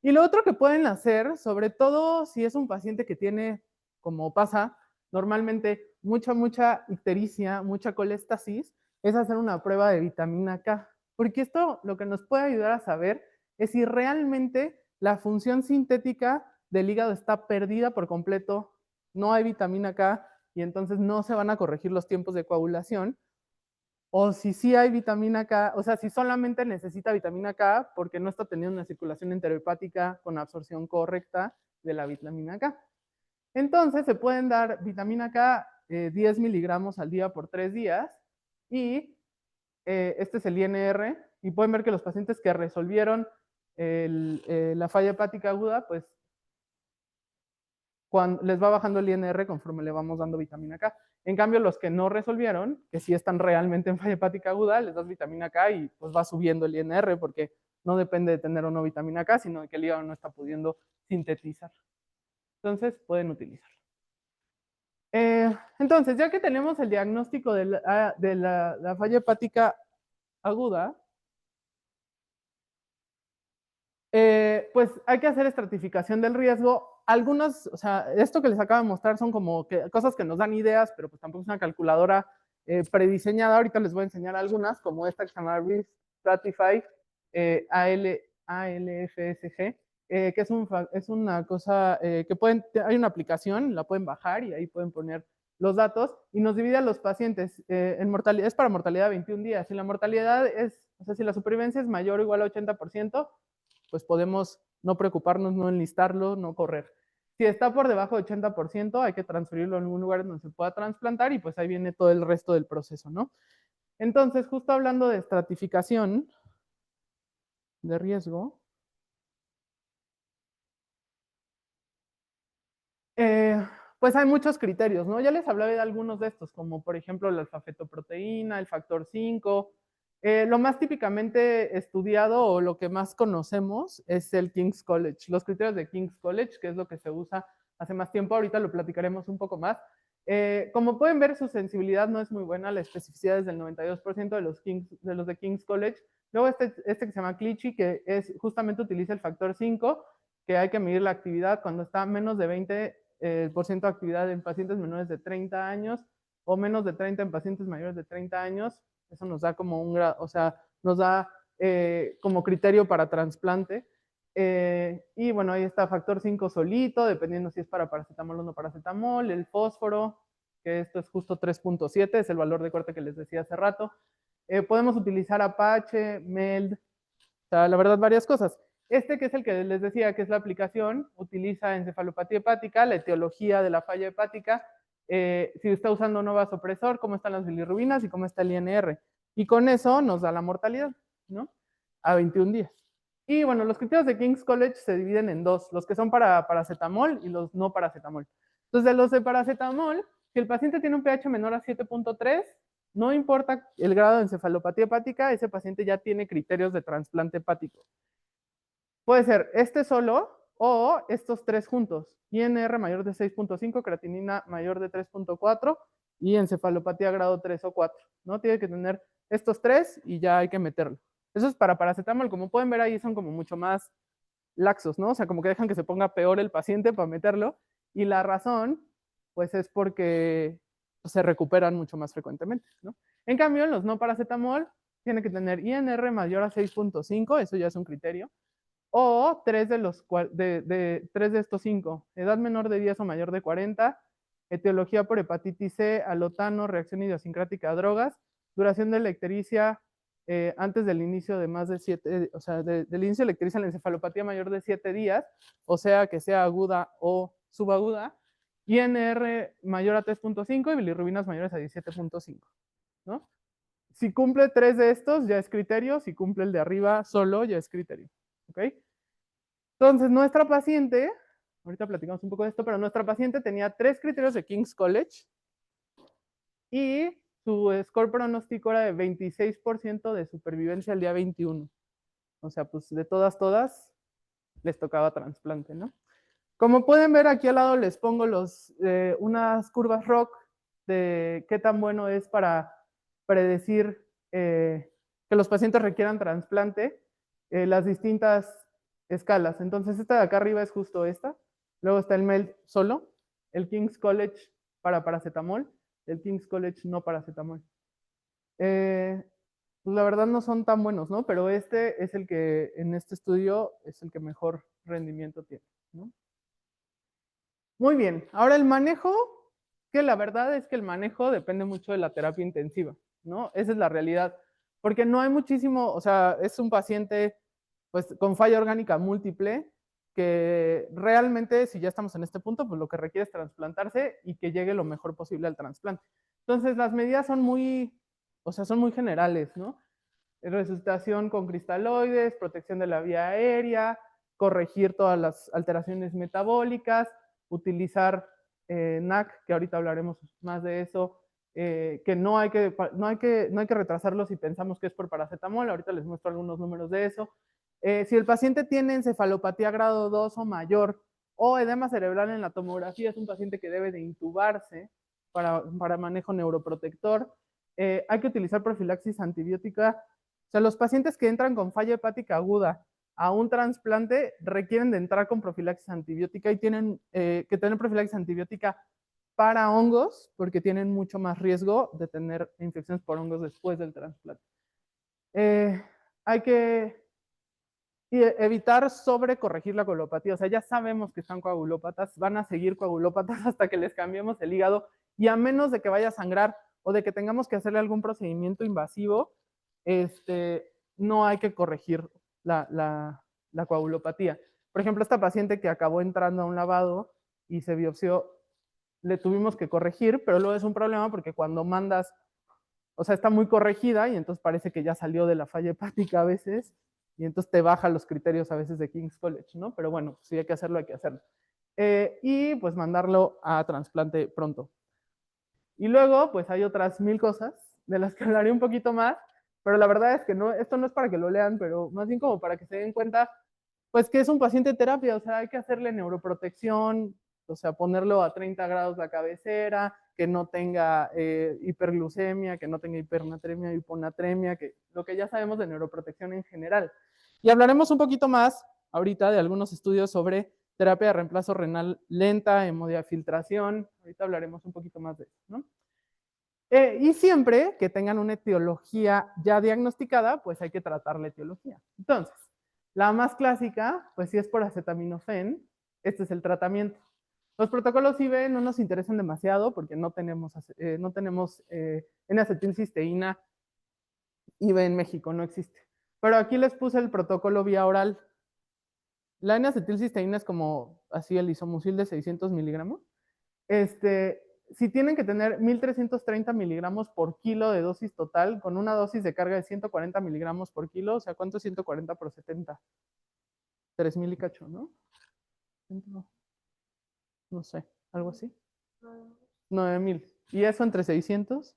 Y lo otro que pueden hacer, sobre todo si es un paciente que tiene, como pasa normalmente, mucha ictericia, mucha colestasis, es hacer una prueba de vitamina K. Porque esto lo que nos puede ayudar a saber es si realmente la función sintética del hígado está perdida por completo, no hay vitamina K y entonces no se van a corregir los tiempos de coagulación, o si sí hay vitamina K, o sea, si solamente necesita vitamina K porque no está teniendo una circulación enterohepática con absorción correcta de la vitamina K. Entonces se pueden dar vitamina K 10 miligramos al día por 3 días y este es el INR y pueden ver que los pacientes que resolvieron la falla hepática aguda, pues cuando les va bajando el INR conforme le vamos dando vitamina K. En cambio, los que no resolvieron, que sí están realmente en falla hepática aguda, les das vitamina K y pues va subiendo el INR porque no depende de tener o no vitamina K, sino de que el hígado no está pudiendo sintetizar. Entonces, pueden utilizarlo. Entonces, ya que tenemos el diagnóstico de la falla hepática aguda, pues hay que hacer estratificación del riesgo. Algunos, o sea, esto que les acabo de mostrar son como que, cosas que nos dan ideas, pero pues tampoco es una calculadora prediseñada. Ahorita les voy a enseñar algunas, como esta que se llama Risk Stratify ALFSG, que es una cosa que hay una aplicación, la pueden bajar y ahí pueden poner los datos y nos divide a los pacientes en mortalidad, es para mortalidad de 21 días. Si la mortalidad es, o sea, si la supervivencia es mayor o igual a 80%, pues podemos no preocuparnos, no enlistarlo, no correr. Si está por debajo de 80%, hay que transferirlo a algún lugar donde se pueda trasplantar y pues ahí viene todo el resto del proceso, ¿no? Entonces, justo hablando de estratificación de riesgo, pues hay muchos criterios, ¿no? Ya les hablaba de algunos de estos, como por ejemplo la alfa-fetoproteína, el factor 5. Lo más típicamente estudiado o lo que más conocemos es el King's College, los criterios de King's College, que es lo que se usa hace más tiempo, ahorita lo platicaremos un poco más. Como pueden ver, su sensibilidad no es muy buena, la especificidad es del 92% de los de King's College. Luego este que se llama Clichy, que es justamente utiliza el factor 5, que hay que medir la actividad cuando está menos de 20% de actividad en pacientes menores de 30 años o menos de 30 en pacientes mayores de 30 años. Eso nos da como o sea, nos da como criterio para trasplante. Y bueno, ahí está factor 5 solito, dependiendo si es para paracetamol o no paracetamol, el fósforo, que esto es justo 3.7, es el valor de corte que les decía hace rato. Podemos utilizar Apache, MELD, o sea, la verdad, varias cosas. Este que es el que les decía que es la aplicación, utiliza encefalopatía hepática, la etiología de la falla hepática, si está usando no vasopresor, cómo están las bilirrubinas y cómo está el INR. Y con eso nos da la mortalidad, ¿no? A 21 días. Y bueno, los criterios de King's College se dividen en dos, los que son para paracetamol y los no paracetamol. Entonces, de los de paracetamol, si el paciente tiene un pH menor a 7.3, no importa el grado de encefalopatía hepática, ese paciente ya tiene criterios de trasplante hepático. Puede ser este solo o estos tres juntos. INR mayor de 6.5, creatinina mayor de 3.4 y encefalopatía grado 3 o 4, ¿no? Tiene que tener estos tres y ya hay que meterlo. Eso es para paracetamol. Como pueden ver ahí son como mucho más laxos, ¿no? O sea, como que dejan que se ponga peor el paciente para meterlo. Y la razón, pues es porque se recuperan mucho más frecuentemente, ¿no? En cambio, en los no paracetamol, tiene que tener INR mayor a 6.5, eso ya es un criterio, o tres de estos cinco, edad menor de 10 o mayor de 40, etiología por hepatitis C, alotano, reacción idiosincrática a drogas, duración de la ictericia antes del inicio de más de 7, o sea, del inicio de la ictericia en la encefalopatía mayor de 7 días, o sea, que sea aguda o subaguda, INR mayor a 3.5 y bilirrubinas mayores a 17.5, ¿no? Si cumple tres de estos, ya es criterio. Si cumple el de arriba solo, ya es criterio. ¿Ok? Entonces, nuestra paciente, ahorita platicamos un poco de esto, pero nuestra paciente tenía tres criterios de King's College y su score pronóstico era de 26% de supervivencia al día 21. O sea, pues de todas, les tocaba trasplante, ¿no? Como pueden ver, aquí al lado les pongo unas curvas ROC de qué tan bueno es para predecir que los pacientes requieran trasplante, las distintas escalas. Entonces, esta de acá arriba es justo esta. Luego está el MELD solo, el King's College para paracetamol, el King's College no paracetamol. Pues la verdad no son tan buenos, ¿no? Pero este es el que en este estudio es el que mejor rendimiento tiene, ¿no? Muy bien, ahora el manejo, que la verdad es que el manejo depende mucho de la terapia intensiva, ¿no? Esa es la realidad, porque no hay muchísimo, o sea, es un paciente pues con falla orgánica múltiple que realmente si ya estamos en este punto, pues lo que requiere es trasplantarse y que llegue lo mejor posible al trasplante. Entonces las medidas son muy, o sea, son muy generales, ¿no? Resucitación con cristaloides, protección de la vía aérea, corregir todas las alteraciones metabólicas, utilizar NAC, que ahorita hablaremos más de eso, que no hay que retrasarlo si pensamos que es por paracetamol, ahorita les muestro algunos números de eso. Si el paciente tiene encefalopatía grado 2 o mayor o edema cerebral en la tomografía, es un paciente que debe de intubarse para manejo neuroprotector. Hay que utilizar profilaxis antibiótica. O sea, los pacientes que entran con falla hepática aguda a un trasplante requieren de entrar con profilaxis antibiótica y tienen que tener profilaxis antibiótica para hongos porque tienen mucho más riesgo de tener infecciones por hongos después del trasplante. Hay que evitar sobrecorregir la coagulopatía. O sea, ya sabemos que están coagulópatas, van a seguir coagulópatas hasta que les cambiemos el hígado y a menos de que vaya a sangrar o de que tengamos que hacerle algún procedimiento invasivo, no hay que corregir la coagulopatía. Por ejemplo, esta paciente que acabó entrando a un lavado y se biopsió, le tuvimos que corregir, pero luego es un problema porque cuando mandas, o sea, está muy corregida y entonces parece que ya salió de la falla hepática a veces y entonces te baja los criterios a veces de King's College, ¿no? Pero bueno, si hay que hacerlo, hay que hacerlo. Y pues mandarlo a trasplante pronto. Y luego, pues hay otras 1000 cosas de las que hablaré un poquito más, pero la verdad es que no, esto no es para que lo lean, pero más bien como para que se den cuenta, pues que es un paciente de terapia, o sea, hay que hacerle neuroprotección, o sea, ponerlo a 30 grados la cabecera, que no tenga hiperglucemia, que no tenga hipernatremia, hiponatremia, que lo que ya sabemos de neuroprotección en general. Y hablaremos un poquito más ahorita de algunos estudios sobre terapia de reemplazo renal lenta, hemodiafiltración. Ahorita hablaremos un poquito más de eso, ¿no? Y siempre que tengan una etiología ya diagnosticada, pues hay que tratar la etiología. Entonces, la más clásica, pues si es por acetaminofén, este es el tratamiento. Los protocolos IB no nos interesan demasiado porque no tenemos N-acetilcisteína IB en México, no existe. Pero aquí les puse el protocolo vía oral. La N-acetilcisteína es como así el isomucil de 600 miligramos. Si tienen que tener 1330 miligramos por kilo de dosis total, con una dosis de carga de 140 miligramos por kilo, o sea, ¿cuánto es 140 por 70? 3000 y cacho, ¿no? No sé, algo así. 9000. ¿Y eso entre 600?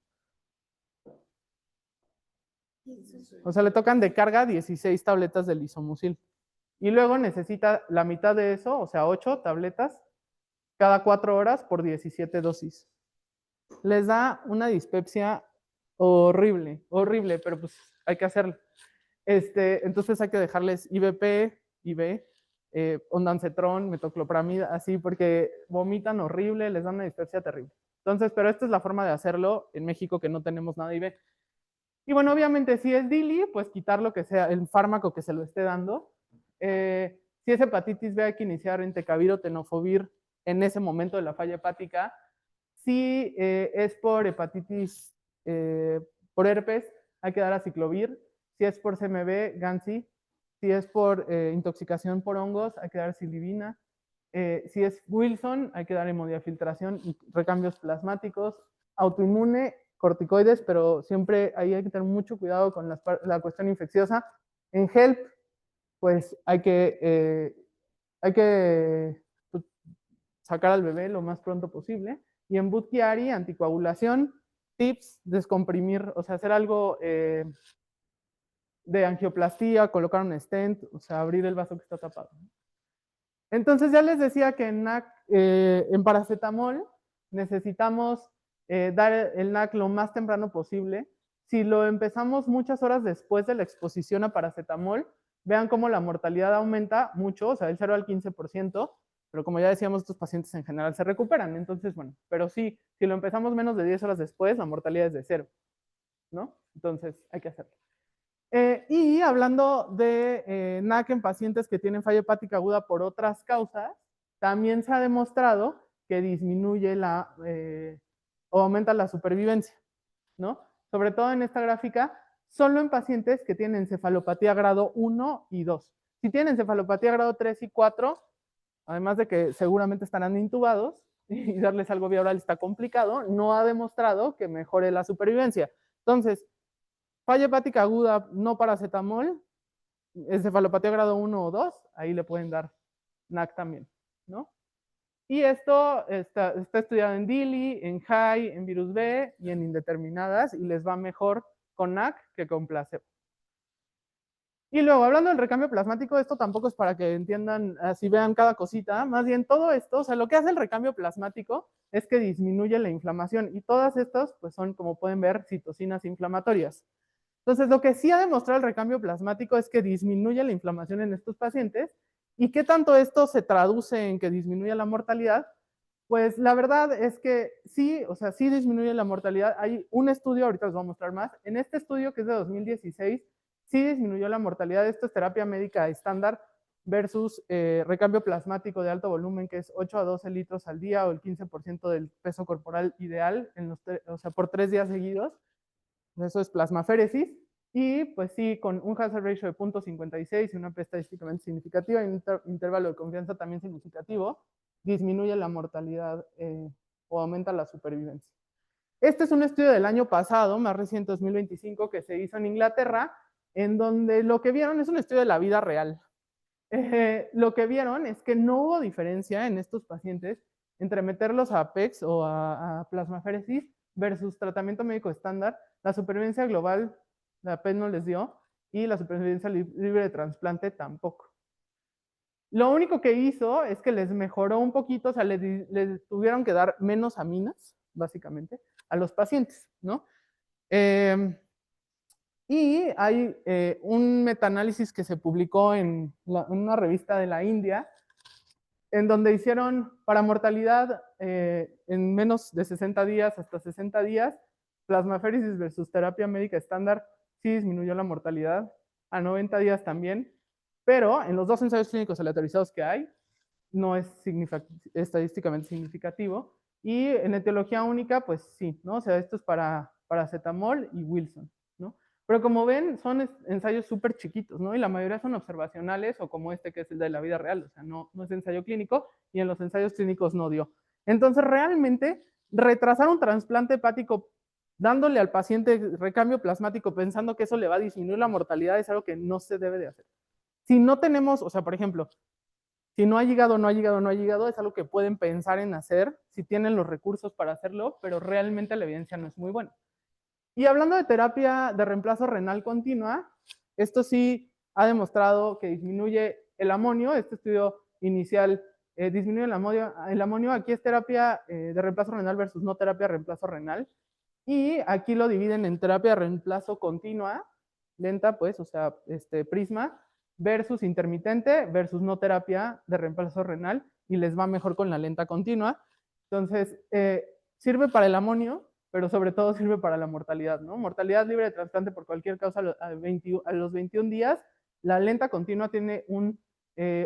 O sea, le tocan de carga 16 tabletas de lisomucil. Y luego necesita la mitad de eso, o sea, 8 tabletas cada 4 horas por 17 dosis. Les da una dispepsia horrible, horrible, pero pues hay que hacerlo. Entonces hay que dejarles IBP, IB, ondansetron, metoclopramida, así, porque vomitan horrible, les dan una dispepsia terrible. Entonces, pero esta es la forma de hacerlo en México que no tenemos nada IB. Y bueno, obviamente, si es DILI, pues quitar lo que sea, el fármaco que se lo esté dando. Si es hepatitis B, hay que iniciar entecavir o tenofovir en ese momento de la falla hepática. Si es por hepatitis, por herpes, hay que dar aciclovir. Si es por CMV, Gansi. Si es por intoxicación por hongos, hay que dar silibina. Si es Wilson, hay que dar hemodiafiltración y recambios plasmáticos. Autoinmune, corticoides, pero siempre ahí hay que tener mucho cuidado con la cuestión infecciosa. En HELP, pues hay que pues, sacar al bebé lo más pronto posible. Y en Budd-Chiari, anticoagulación, tips, descomprimir, o sea, hacer algo de angioplastía, colocar un stent, o sea, abrir el vaso que está tapado. Entonces ya les decía que en paracetamol necesitamos dar el NAC lo más temprano posible. Si lo empezamos muchas horas después de la exposición a paracetamol, vean cómo la mortalidad aumenta mucho, o sea, del 0 al 15%, pero como ya decíamos, estos pacientes en general se recuperan. Entonces, bueno, pero sí, si lo empezamos menos de 10 horas después, la mortalidad es de 0, ¿no? Entonces, hay que hacerlo. Y hablando de NAC en pacientes que tienen falla hepática aguda por otras causas, también se ha demostrado que disminuye o aumenta la supervivencia, ¿no? Sobre todo en esta gráfica, solo en pacientes que tienen encefalopatía grado 1 y 2. Si tienen encefalopatía grado 3 y 4, además de que seguramente estarán intubados y darles algo vía oral está complicado, no ha demostrado que mejore la supervivencia. Entonces, falla hepática aguda, no paracetamol, encefalopatía grado 1 o 2, ahí le pueden dar NAC también, ¿no? Y esto está estudiado en DILI, en HAI, en virus B y en indeterminadas, y les va mejor con NAC que con placebo. Y luego, hablando del recambio plasmático, esto tampoco es para que entiendan, así vean cada cosita, más bien todo esto, o sea, lo que hace el recambio plasmático es que disminuye la inflamación, y todas estas, pues son, como pueden ver, citocinas inflamatorias. Entonces, lo que sí ha demostrado el recambio plasmático es que disminuye la inflamación en estos pacientes. ¿Y qué tanto esto se traduce en que disminuye la mortalidad? Pues la verdad es que sí, o sea, sí disminuye la mortalidad. Hay un estudio, ahorita les voy a mostrar más. En este estudio, que es de 2016, sí disminuyó la mortalidad. Esto es terapia médica estándar versus recambio plasmático de alto volumen, que es 8 a 12 litros al día o el 15% del peso corporal ideal, o sea, por 3 días seguidos. Eso es plasmaféresis. Y pues sí, con un hazard ratio de 0.56 y una P estadísticamente significativa y un intervalo de confianza también significativo, disminuye la mortalidad o aumenta la supervivencia. Este es un estudio del año pasado, más reciente, 2025, que se hizo en Inglaterra, en donde lo que vieron es un estudio de la vida real. Lo que vieron es que no hubo diferencia en estos pacientes entre meterlos a PEX o a plasmaféresis versus tratamiento médico estándar. La supervivencia global, la PEX no les dio, y la supervivencia libre de trasplante tampoco. Lo único que hizo es que les mejoró un poquito, o sea, les tuvieron que dar menos aminas, básicamente, a los pacientes, ¿no? Y hay un metaanálisis que se publicó en una revista de la India, en donde hicieron para mortalidad en menos de 60 días hasta 60 días, plasmaféresis versus terapia médica estándar, sí disminuyó la mortalidad, a 90 días también, pero en los dos ensayos clínicos aleatorizados que hay, no es estadísticamente significativo. Y en etiología única, pues sí, ¿no? O sea, esto es para paracetamol y Wilson, ¿no? Pero como ven, son ensayos súper chiquitos, ¿no? Y la mayoría son observacionales o como este que es el de la vida real, o sea, no es ensayo clínico y en los ensayos clínicos no dio. Entonces, realmente, retrasar un trasplante hepático dándole al paciente recambio plasmático pensando que eso le va a disminuir la mortalidad es algo que no se debe de hacer. Si no tenemos, o sea, por ejemplo, si no ha llegado, no ha llegado, no ha llegado, es algo que pueden pensar en hacer si tienen los recursos para hacerlo, pero realmente la evidencia no es muy buena. Y hablando de terapia de reemplazo renal continua, esto sí ha demostrado que disminuye el amonio. Este estudio inicial disminuye el amonio. Aquí es terapia de reemplazo renal versus no terapia de reemplazo renal. Y aquí lo dividen en terapia de reemplazo continua, lenta, pues, o sea, prisma, versus intermitente, versus no terapia de reemplazo renal, y les va mejor con la lenta continua. Entonces, sirve para el amonio, pero sobre todo sirve para la mortalidad, ¿no? Mortalidad libre de trasplante por cualquier causa a los 21 días. La lenta continua tiene un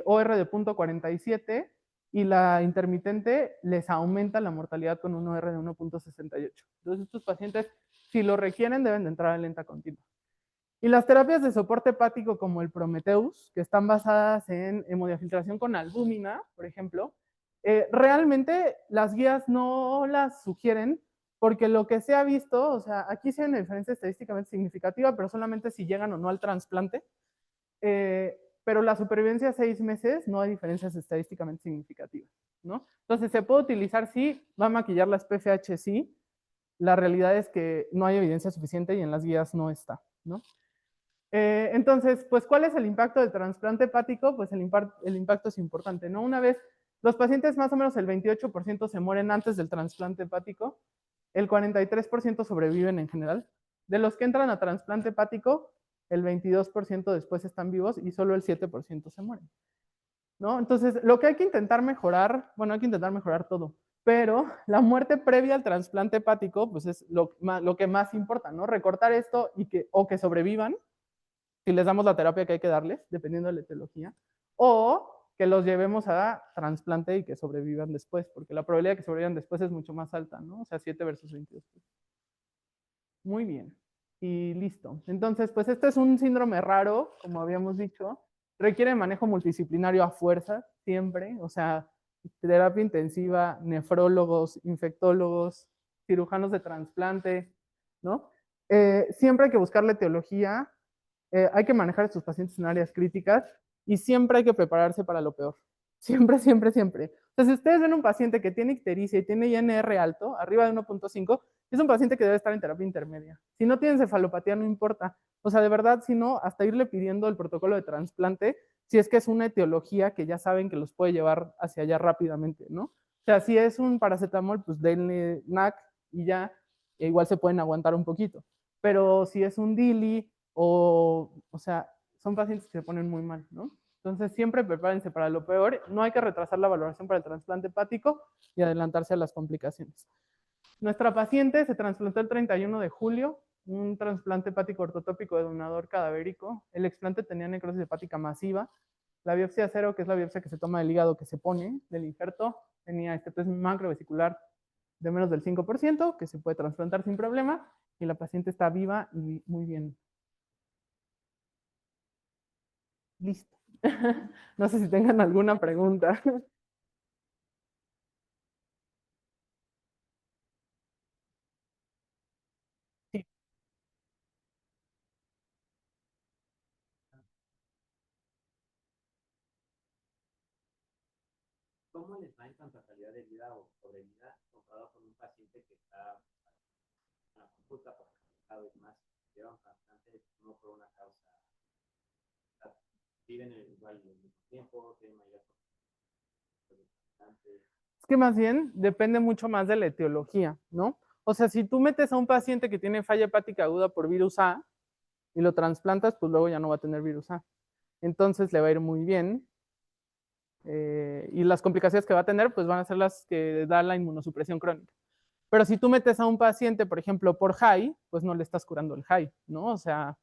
OR de 0.47 y la intermitente les aumenta la mortalidad con un OR de 1.68. Entonces, estos pacientes, si lo requieren, deben de entrar a lenta continua. Y las terapias de soporte hepático como el Prometheus, que están basadas en hemodiafiltración con albúmina, por ejemplo, realmente las guías no las sugieren porque lo que se ha visto, o sea, aquí sí hay una diferencia estadísticamente significativa, pero solamente si llegan o no al trasplante. Pero la supervivencia a 6 meses no hay diferencias estadísticamente significativas, ¿no? Entonces se puede utilizar, sí, va a maquillar las PFH, sí, la realidad es que no hay evidencia suficiente y en las guías no está, ¿no? Entonces, pues, ¿cuál es el impacto del trasplante hepático? Pues el impacto es importante, ¿no? Una vez, los pacientes más o menos el 28% se mueren antes del trasplante hepático, el 43% sobreviven en general. De los que entran a trasplante hepático, el 22% después están vivos y solo el 7% se mueren, ¿no? Entonces, lo que hay que intentar mejorar, bueno, hay que intentar mejorar todo, pero la muerte previa al trasplante hepático, pues es lo que más importa, ¿no? Recortar esto o que sobrevivan, si les damos la terapia que hay que darles, dependiendo de la etiología, o que los llevemos a trasplante y que sobrevivan después, porque la probabilidad de que sobrevivan después es mucho más alta, ¿no? O sea, 7 versus 22. Muy bien. Y listo. Entonces, pues este es un síndrome raro, como habíamos dicho. Requiere manejo multidisciplinario a fuerza, siempre. O sea, terapia intensiva, nefrólogos, infectólogos, cirujanos de trasplante, ¿no? Siempre hay que buscar la etiología, hay que manejar a estos pacientes en áreas críticas y siempre hay que prepararse para lo peor. Siempre, siempre, siempre. O sea, si ustedes ven un paciente que tiene ictericia y tiene INR alto, arriba de 1.5, es un paciente que debe estar en terapia intermedia. Si no tiene encefalopatía, no importa. O sea, de verdad, si no, hasta irle pidiendo el protocolo de trasplante, si es que es una etiología que ya saben que los puede llevar hacia allá rápidamente, ¿no? O sea, si es un paracetamol, pues denle NAC y ya, e igual se pueden aguantar un poquito. Pero si es un DILI o sea, son pacientes que se ponen muy mal, ¿no? Entonces, siempre prepárense para lo peor. No hay que retrasar la valoración para el trasplante hepático y adelantarse a las complicaciones. Nuestra paciente se trasplantó el 31 de julio, un trasplante hepático ortotópico de donador cadavérico. El explante tenía necrosis hepática masiva. La biopsia 0, que es la biopsia que se toma del hígado que se pone del injerto, tenía este test macrovesicular de menos del 5%, que se puede trasplantar sin problema, y la paciente está viva y muy bien. Listo. No sé si tengan alguna pregunta. Sí. ¿Cómo les va en cuanto a calidad de vida o sobrevida comparado con un paciente que está en la consulta por resultado y más, llevan bastante, no por una causa, viven igual el mismo tiempo, tienen mayor Es que más bien depende mucho más de la etiología, ¿no? O sea, si tú metes a un paciente que tiene falla hepática aguda por virus A y lo trasplantas, pues luego ya no va a tener virus A. Entonces le va a ir muy bien. Y las complicaciones que va a tener, pues van a ser las que da la inmunosupresión crónica. Pero si tú metes a un paciente, por ejemplo, por HAI, pues no le estás curando el HAI, ¿no? O sea,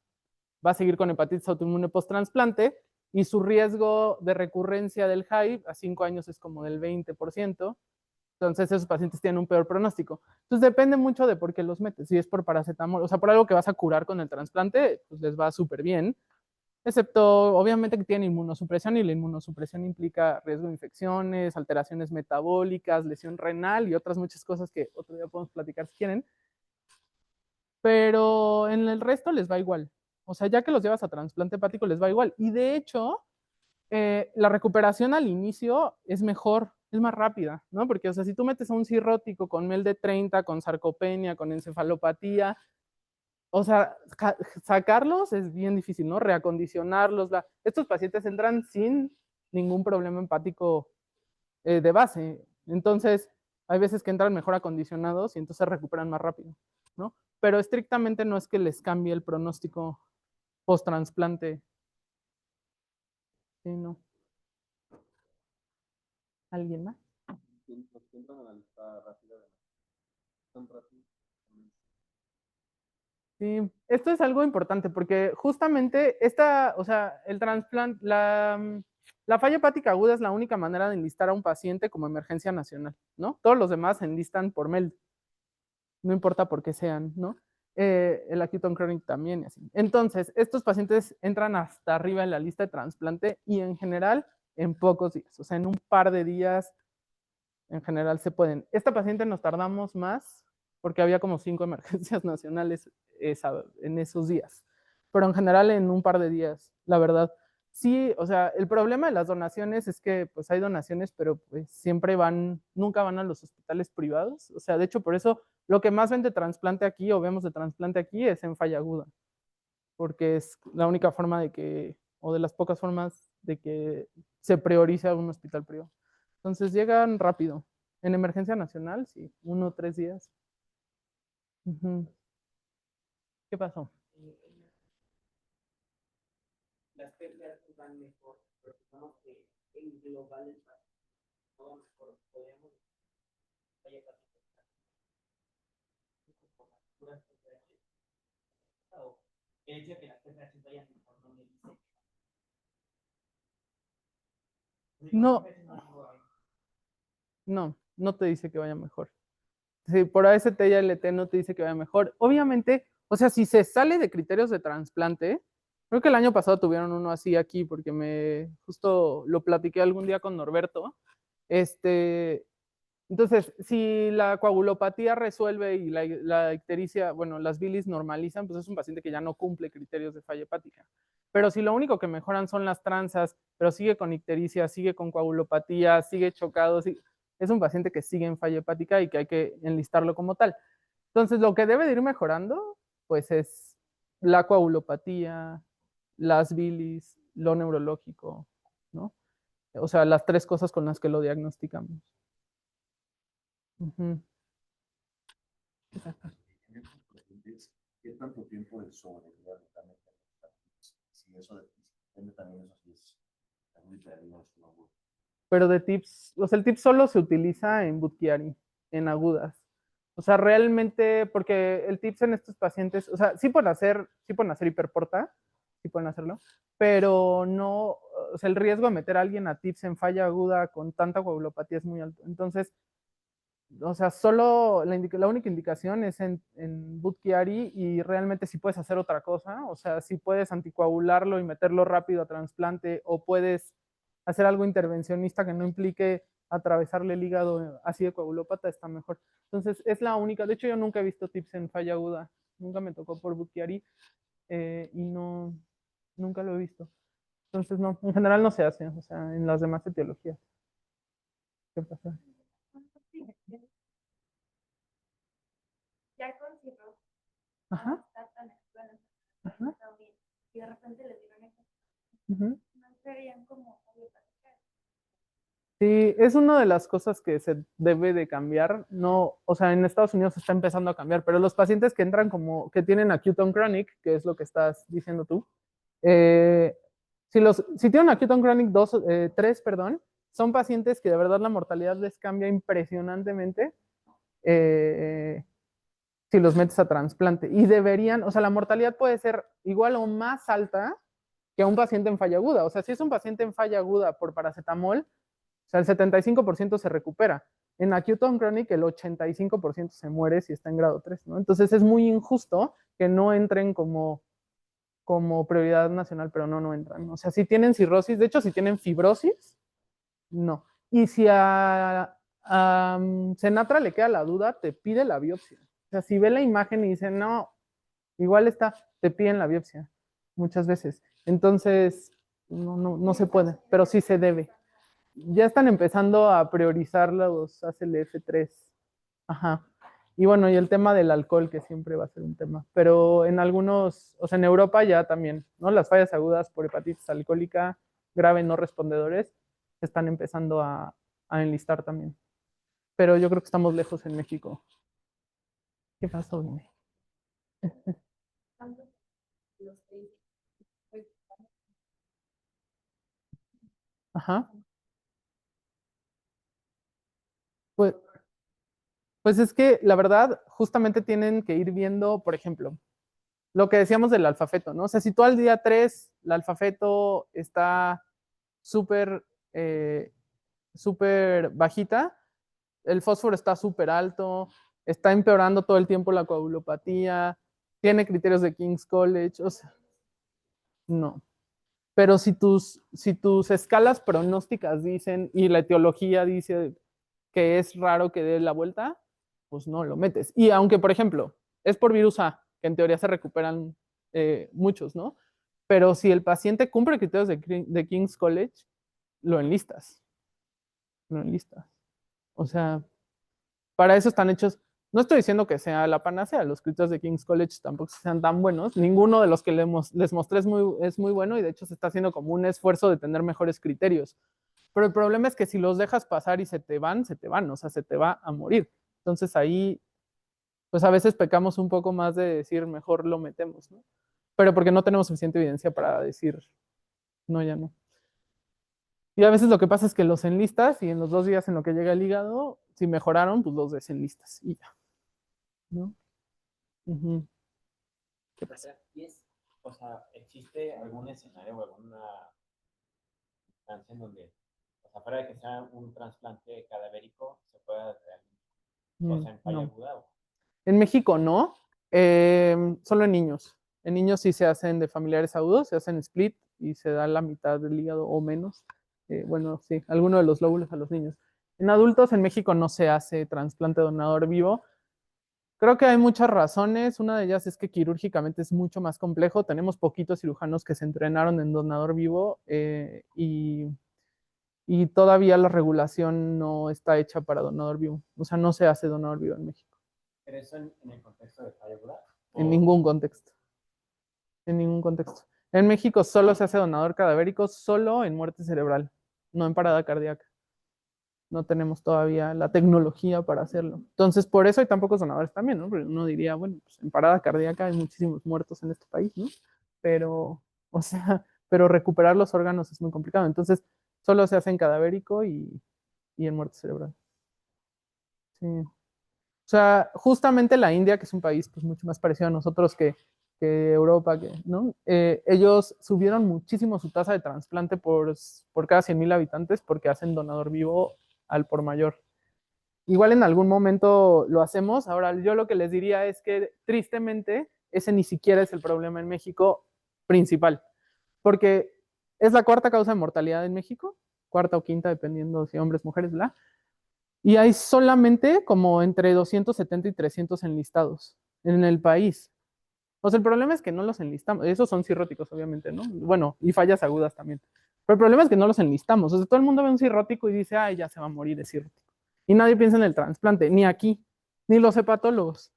va a seguir con hepatitis autoinmune post-trasplante y su riesgo de recurrencia del HAI a 5 años es como del 20%. Entonces esos pacientes tienen un peor pronóstico. Entonces depende mucho de por qué los metes. Si es por paracetamol, o sea, por algo que vas a curar con el trasplante, pues les va súper bien. Excepto, obviamente, que tienen inmunosupresión y la inmunosupresión implica riesgo de infecciones, alteraciones metabólicas, lesión renal y otras muchas cosas que otro día podemos platicar si quieren. Pero en el resto les va igual. O sea, ya que los llevas a trasplante hepático, les va igual. Y de hecho, la recuperación al inicio es mejor, es más rápida, ¿no? Porque, o sea, si tú metes a un cirrótico con MEL de 30, con sarcopenia, con encefalopatía, o sea, sacarlos es bien difícil, ¿no? Reacondicionarlos. Estos pacientes entran sin ningún problema hepático de base. Entonces, hay veces que entran mejor acondicionados y entonces se recuperan más rápido, ¿no? Pero estrictamente no es que les cambie el pronóstico post-trasplante. Sí, no. ¿Alguien más? Los que entran a la lista rápida de tan rápido. Sí, esto es algo importante porque justamente esta, o sea, el trasplante, la falla hepática aguda es la única manera de enlistar a un paciente como emergencia nacional, ¿no? Todos los demás se enlistan por MEL, no importa por qué sean, ¿no? El acute on chronic también y así. Entonces, estos pacientes entran hasta arriba en la lista de trasplante y en general en pocos días, o sea, en un par de días en general se pueden. Esta paciente nos tardamos más porque había como 5 emergencias nacionales en esos días, pero en general en un par de días, la verdad. sí, o sea, el problema de las donaciones es que pues hay donaciones, pero pues siempre nunca van a los hospitales privados. O sea, de hecho, por eso lo que más ven de trasplante aquí o vemos de trasplante aquí es en falla aguda, porque es la única forma de que, o de las pocas formas de que se priorice a un hospital privado. Entonces llegan rápido. En emergencia nacional, sí, 1 o 3 días. Ujú. ¿Qué pasó? Las fechas van mejor, pero digamos que en global el todo mejor, podríamos vaya o el hecho de que las PCH vayan mejor no me dice. No, no te dice que vaya mejor. Si por AST y ALT no te dice que vaya mejor. Obviamente, o sea, si se sale de criterios de trasplante, creo que el año pasado tuvieron uno así aquí, porque justo lo platiqué algún día con Norberto. Entonces, si la coagulopatía resuelve y la ictericia, bueno, las bilis normalizan, pues es un paciente que ya no cumple criterios de falla hepática. Pero si lo único que mejoran son las transas, pero sigue con ictericia, sigue con coagulopatía, sigue chocado, es un paciente que sigue en falla hepática y que hay que enlistarlo como tal. Entonces, lo que debe de ir mejorando, pues es la coagulopatía, las bilis, lo neurológico, ¿no? O sea, las 3 cosas con las que lo diagnosticamos. Ujú. ¿Qué tanto tiempo de sobrevida también? Si eso depende también, eso sí es muy terrible. Pero de TIPS, o sea, el TIPS solo se utiliza en Buchiari, en agudas. O sea, realmente, porque el TIPS en estos pacientes, o sea, sí pueden hacer hiperporta, sí pueden hacerlo, pero no, o sea, el riesgo de meter a alguien a TIPS en falla aguda con tanta coagulopatía es muy alto. Entonces, o sea, solo la única indicación es en Buchiari y realmente si puedes hacer otra cosa, o sea, si puedes anticoagularlo y meterlo rápido a trasplante o puedes hacer algo intervencionista que no implique atravesarle el hígado así de coagulópata, está mejor. Entonces, es la única. De hecho, yo nunca he visto tips en falla aguda. Nunca me tocó por Buchiari y no, nunca lo he visto. Entonces, no, en general no se hace, o sea, en las demás etiologías. ¿Qué pasa? Ya con cirrosis, Ajá, está tan extraño, ajá. está bien, y de repente le dieron esto, Uh-huh. no serían como Sí, es una de las cosas que se debe de cambiar. No, o sea, en Estados Unidos está empezando a cambiar, pero los pacientes que entran como que tienen acute on chronic, que es lo que estás diciendo tú, eh, si tienen acute on chronic 3, perdón, son pacientes que de verdad la mortalidad les cambia impresionantemente eh, si los metes a trasplante. Y deberían, o sea, la mortalidad puede ser igual o más alta que a un paciente en falla aguda. O sea, si es un paciente en falla aguda por paracetamol, o sea, el 75% se recupera. En acute on chronic, el 85% se muere si está en grado 3, ¿no? Entonces es muy injusto que no entren como prioridad nacional, pero no entran. O sea, si tienen cirrosis, de hecho, si tienen fibrosis, no. Y si a Senatra le queda la duda, te pide la biopsia. O sea, si ve la imagen y dice, no, igual está, te piden la biopsia muchas veces. Entonces, no se puede, pero sí se debe. Ya están empezando a priorizar los ACLF3. Ajá. Y bueno, y el tema del alcohol, que siempre va a ser un tema. Pero en algunos, o sea, en Europa ya también, ¿no? Las fallas agudas por hepatitis alcohólica grave no respondedores se están empezando a enlistar también. Pero yo creo que estamos lejos en México. ¿Qué pasó, dime? los que Ajá. Pues, pues es que la verdad, justamente tienen que ir viendo, por ejemplo, lo que decíamos del alfafeto, ¿no? O sea, si tú al día 3 el alfafeto está súper súper bajita, el fósforo está súper alto, está empeorando todo el tiempo la coagulopatía, tiene criterios de King's College, o sea, no. Pero si tus escalas pronósticas dicen y la etiología dice que es raro que dé la vuelta, pues no lo metes. Y aunque, por ejemplo, es por virus A, que en teoría se recuperan muchos, ¿no? pero si el paciente cumple criterios de King's College, lo enlistas. Lo enlistas. O sea, para eso están hechos. No estoy diciendo que sea la panacea, los criterios de King's College tampoco sean tan buenos. Ninguno de los que les mostré es muy bueno y de hecho se está haciendo como un esfuerzo de tener mejores criterios. Pero el problema es que si los dejas pasar y se te van, o sea, se te va a morir. Entonces ahí, pues a veces pecamos un poco más de decir, mejor lo metemos, ¿no? Pero porque no tenemos suficiente evidencia para decir, no, ya no. Y a veces lo que pasa es que los enlistas y en los 2 días en lo que llega el hígado, si mejoraron, pues los desenlistas y ya, ¿no? Ujú. ¿Qué pasa? O sea, ¿existe algún escenario o alguna instancia en donde, o sea, fuera de que sea un trasplante cadavérico, se pueda realmente, o sea, en falla No. aguda? En México no, solo en niños. En niños sí se hacen de familiares agudos, se hacen split y se da la mitad del hígado o menos. Bueno, sí, alguno de los lóbulos a los niños. En adultos en México no se hace trasplante de donador vivo. Creo que hay muchas razones. Una de ellas es que quirúrgicamente es mucho más complejo. Tenemos poquitos cirujanos que se entrenaron en donador vivo y todavía la regulación no está hecha para donador vivo. O sea, no se hace donador vivo en México. ¿Pero eso en el contexto de falla aguda? En ningún contexto. En ningún contexto. En México solo se hace donador cadavérico, solo en muerte cerebral, no en parada cardíaca. No tenemos todavía la tecnología para hacerlo. Entonces, por eso hay tan pocos donadores también, ¿no? Porque uno diría, bueno, pues en parada cardíaca hay muchísimos muertos en este país, ¿no? Pero, o sea, pero recuperar los órganos es muy complicado. Entonces, solo se hace en cadavérico y en muerte cerebral. Sí. O sea, justamente la India, que es un país pues, mucho más parecido a nosotros que Europa, ¿no? Ellos subieron muchísimo su tasa de trasplante por cada 100,000 habitantes porque hacen donador vivo al por mayor. Igual en algún momento lo hacemos. Ahora, yo lo que les diría es que tristemente ese ni siquiera es el problema en México principal, porque es la cuarta causa de mortalidad en México, cuarta o quinta, dependiendo si hombres, mujeres, bla. Y hay solamente como entre 270 y 300 enlistados en el país. O sea, el problema es que no los enlistamos. Esos son cirróticos, obviamente, ¿no? Bueno, y fallas agudas también. Pero el problema es que no los enlistamos. O sea, todo el mundo ve un cirrótico y dice, ay, ya se va a morir de cirrótico. Y nadie piensa en el trasplante, ni aquí, ni los hepatólogos,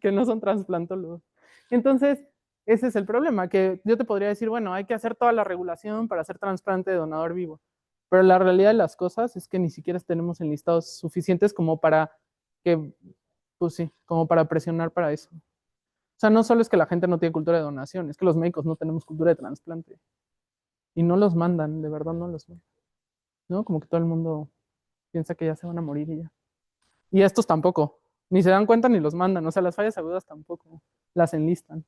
que no son trasplantólogos. Entonces, ese es el problema, que yo te podría decir, bueno, hay que hacer toda la regulación para hacer trasplante de donador vivo. Pero la realidad de las cosas es que ni siquiera tenemos enlistados suficientes como para que, pues sí, como para presionar para eso. O sea, no solo es que la gente no tiene cultura de donación, es que los médicos no tenemos cultura de trasplante. Y no los mandan, de verdad no los mandan. ¿No? Como que todo el mundo piensa que ya se van a morir y ya. Y estos tampoco. Ni se dan cuenta ni los mandan. O sea, las fallas agudas tampoco las enlistan.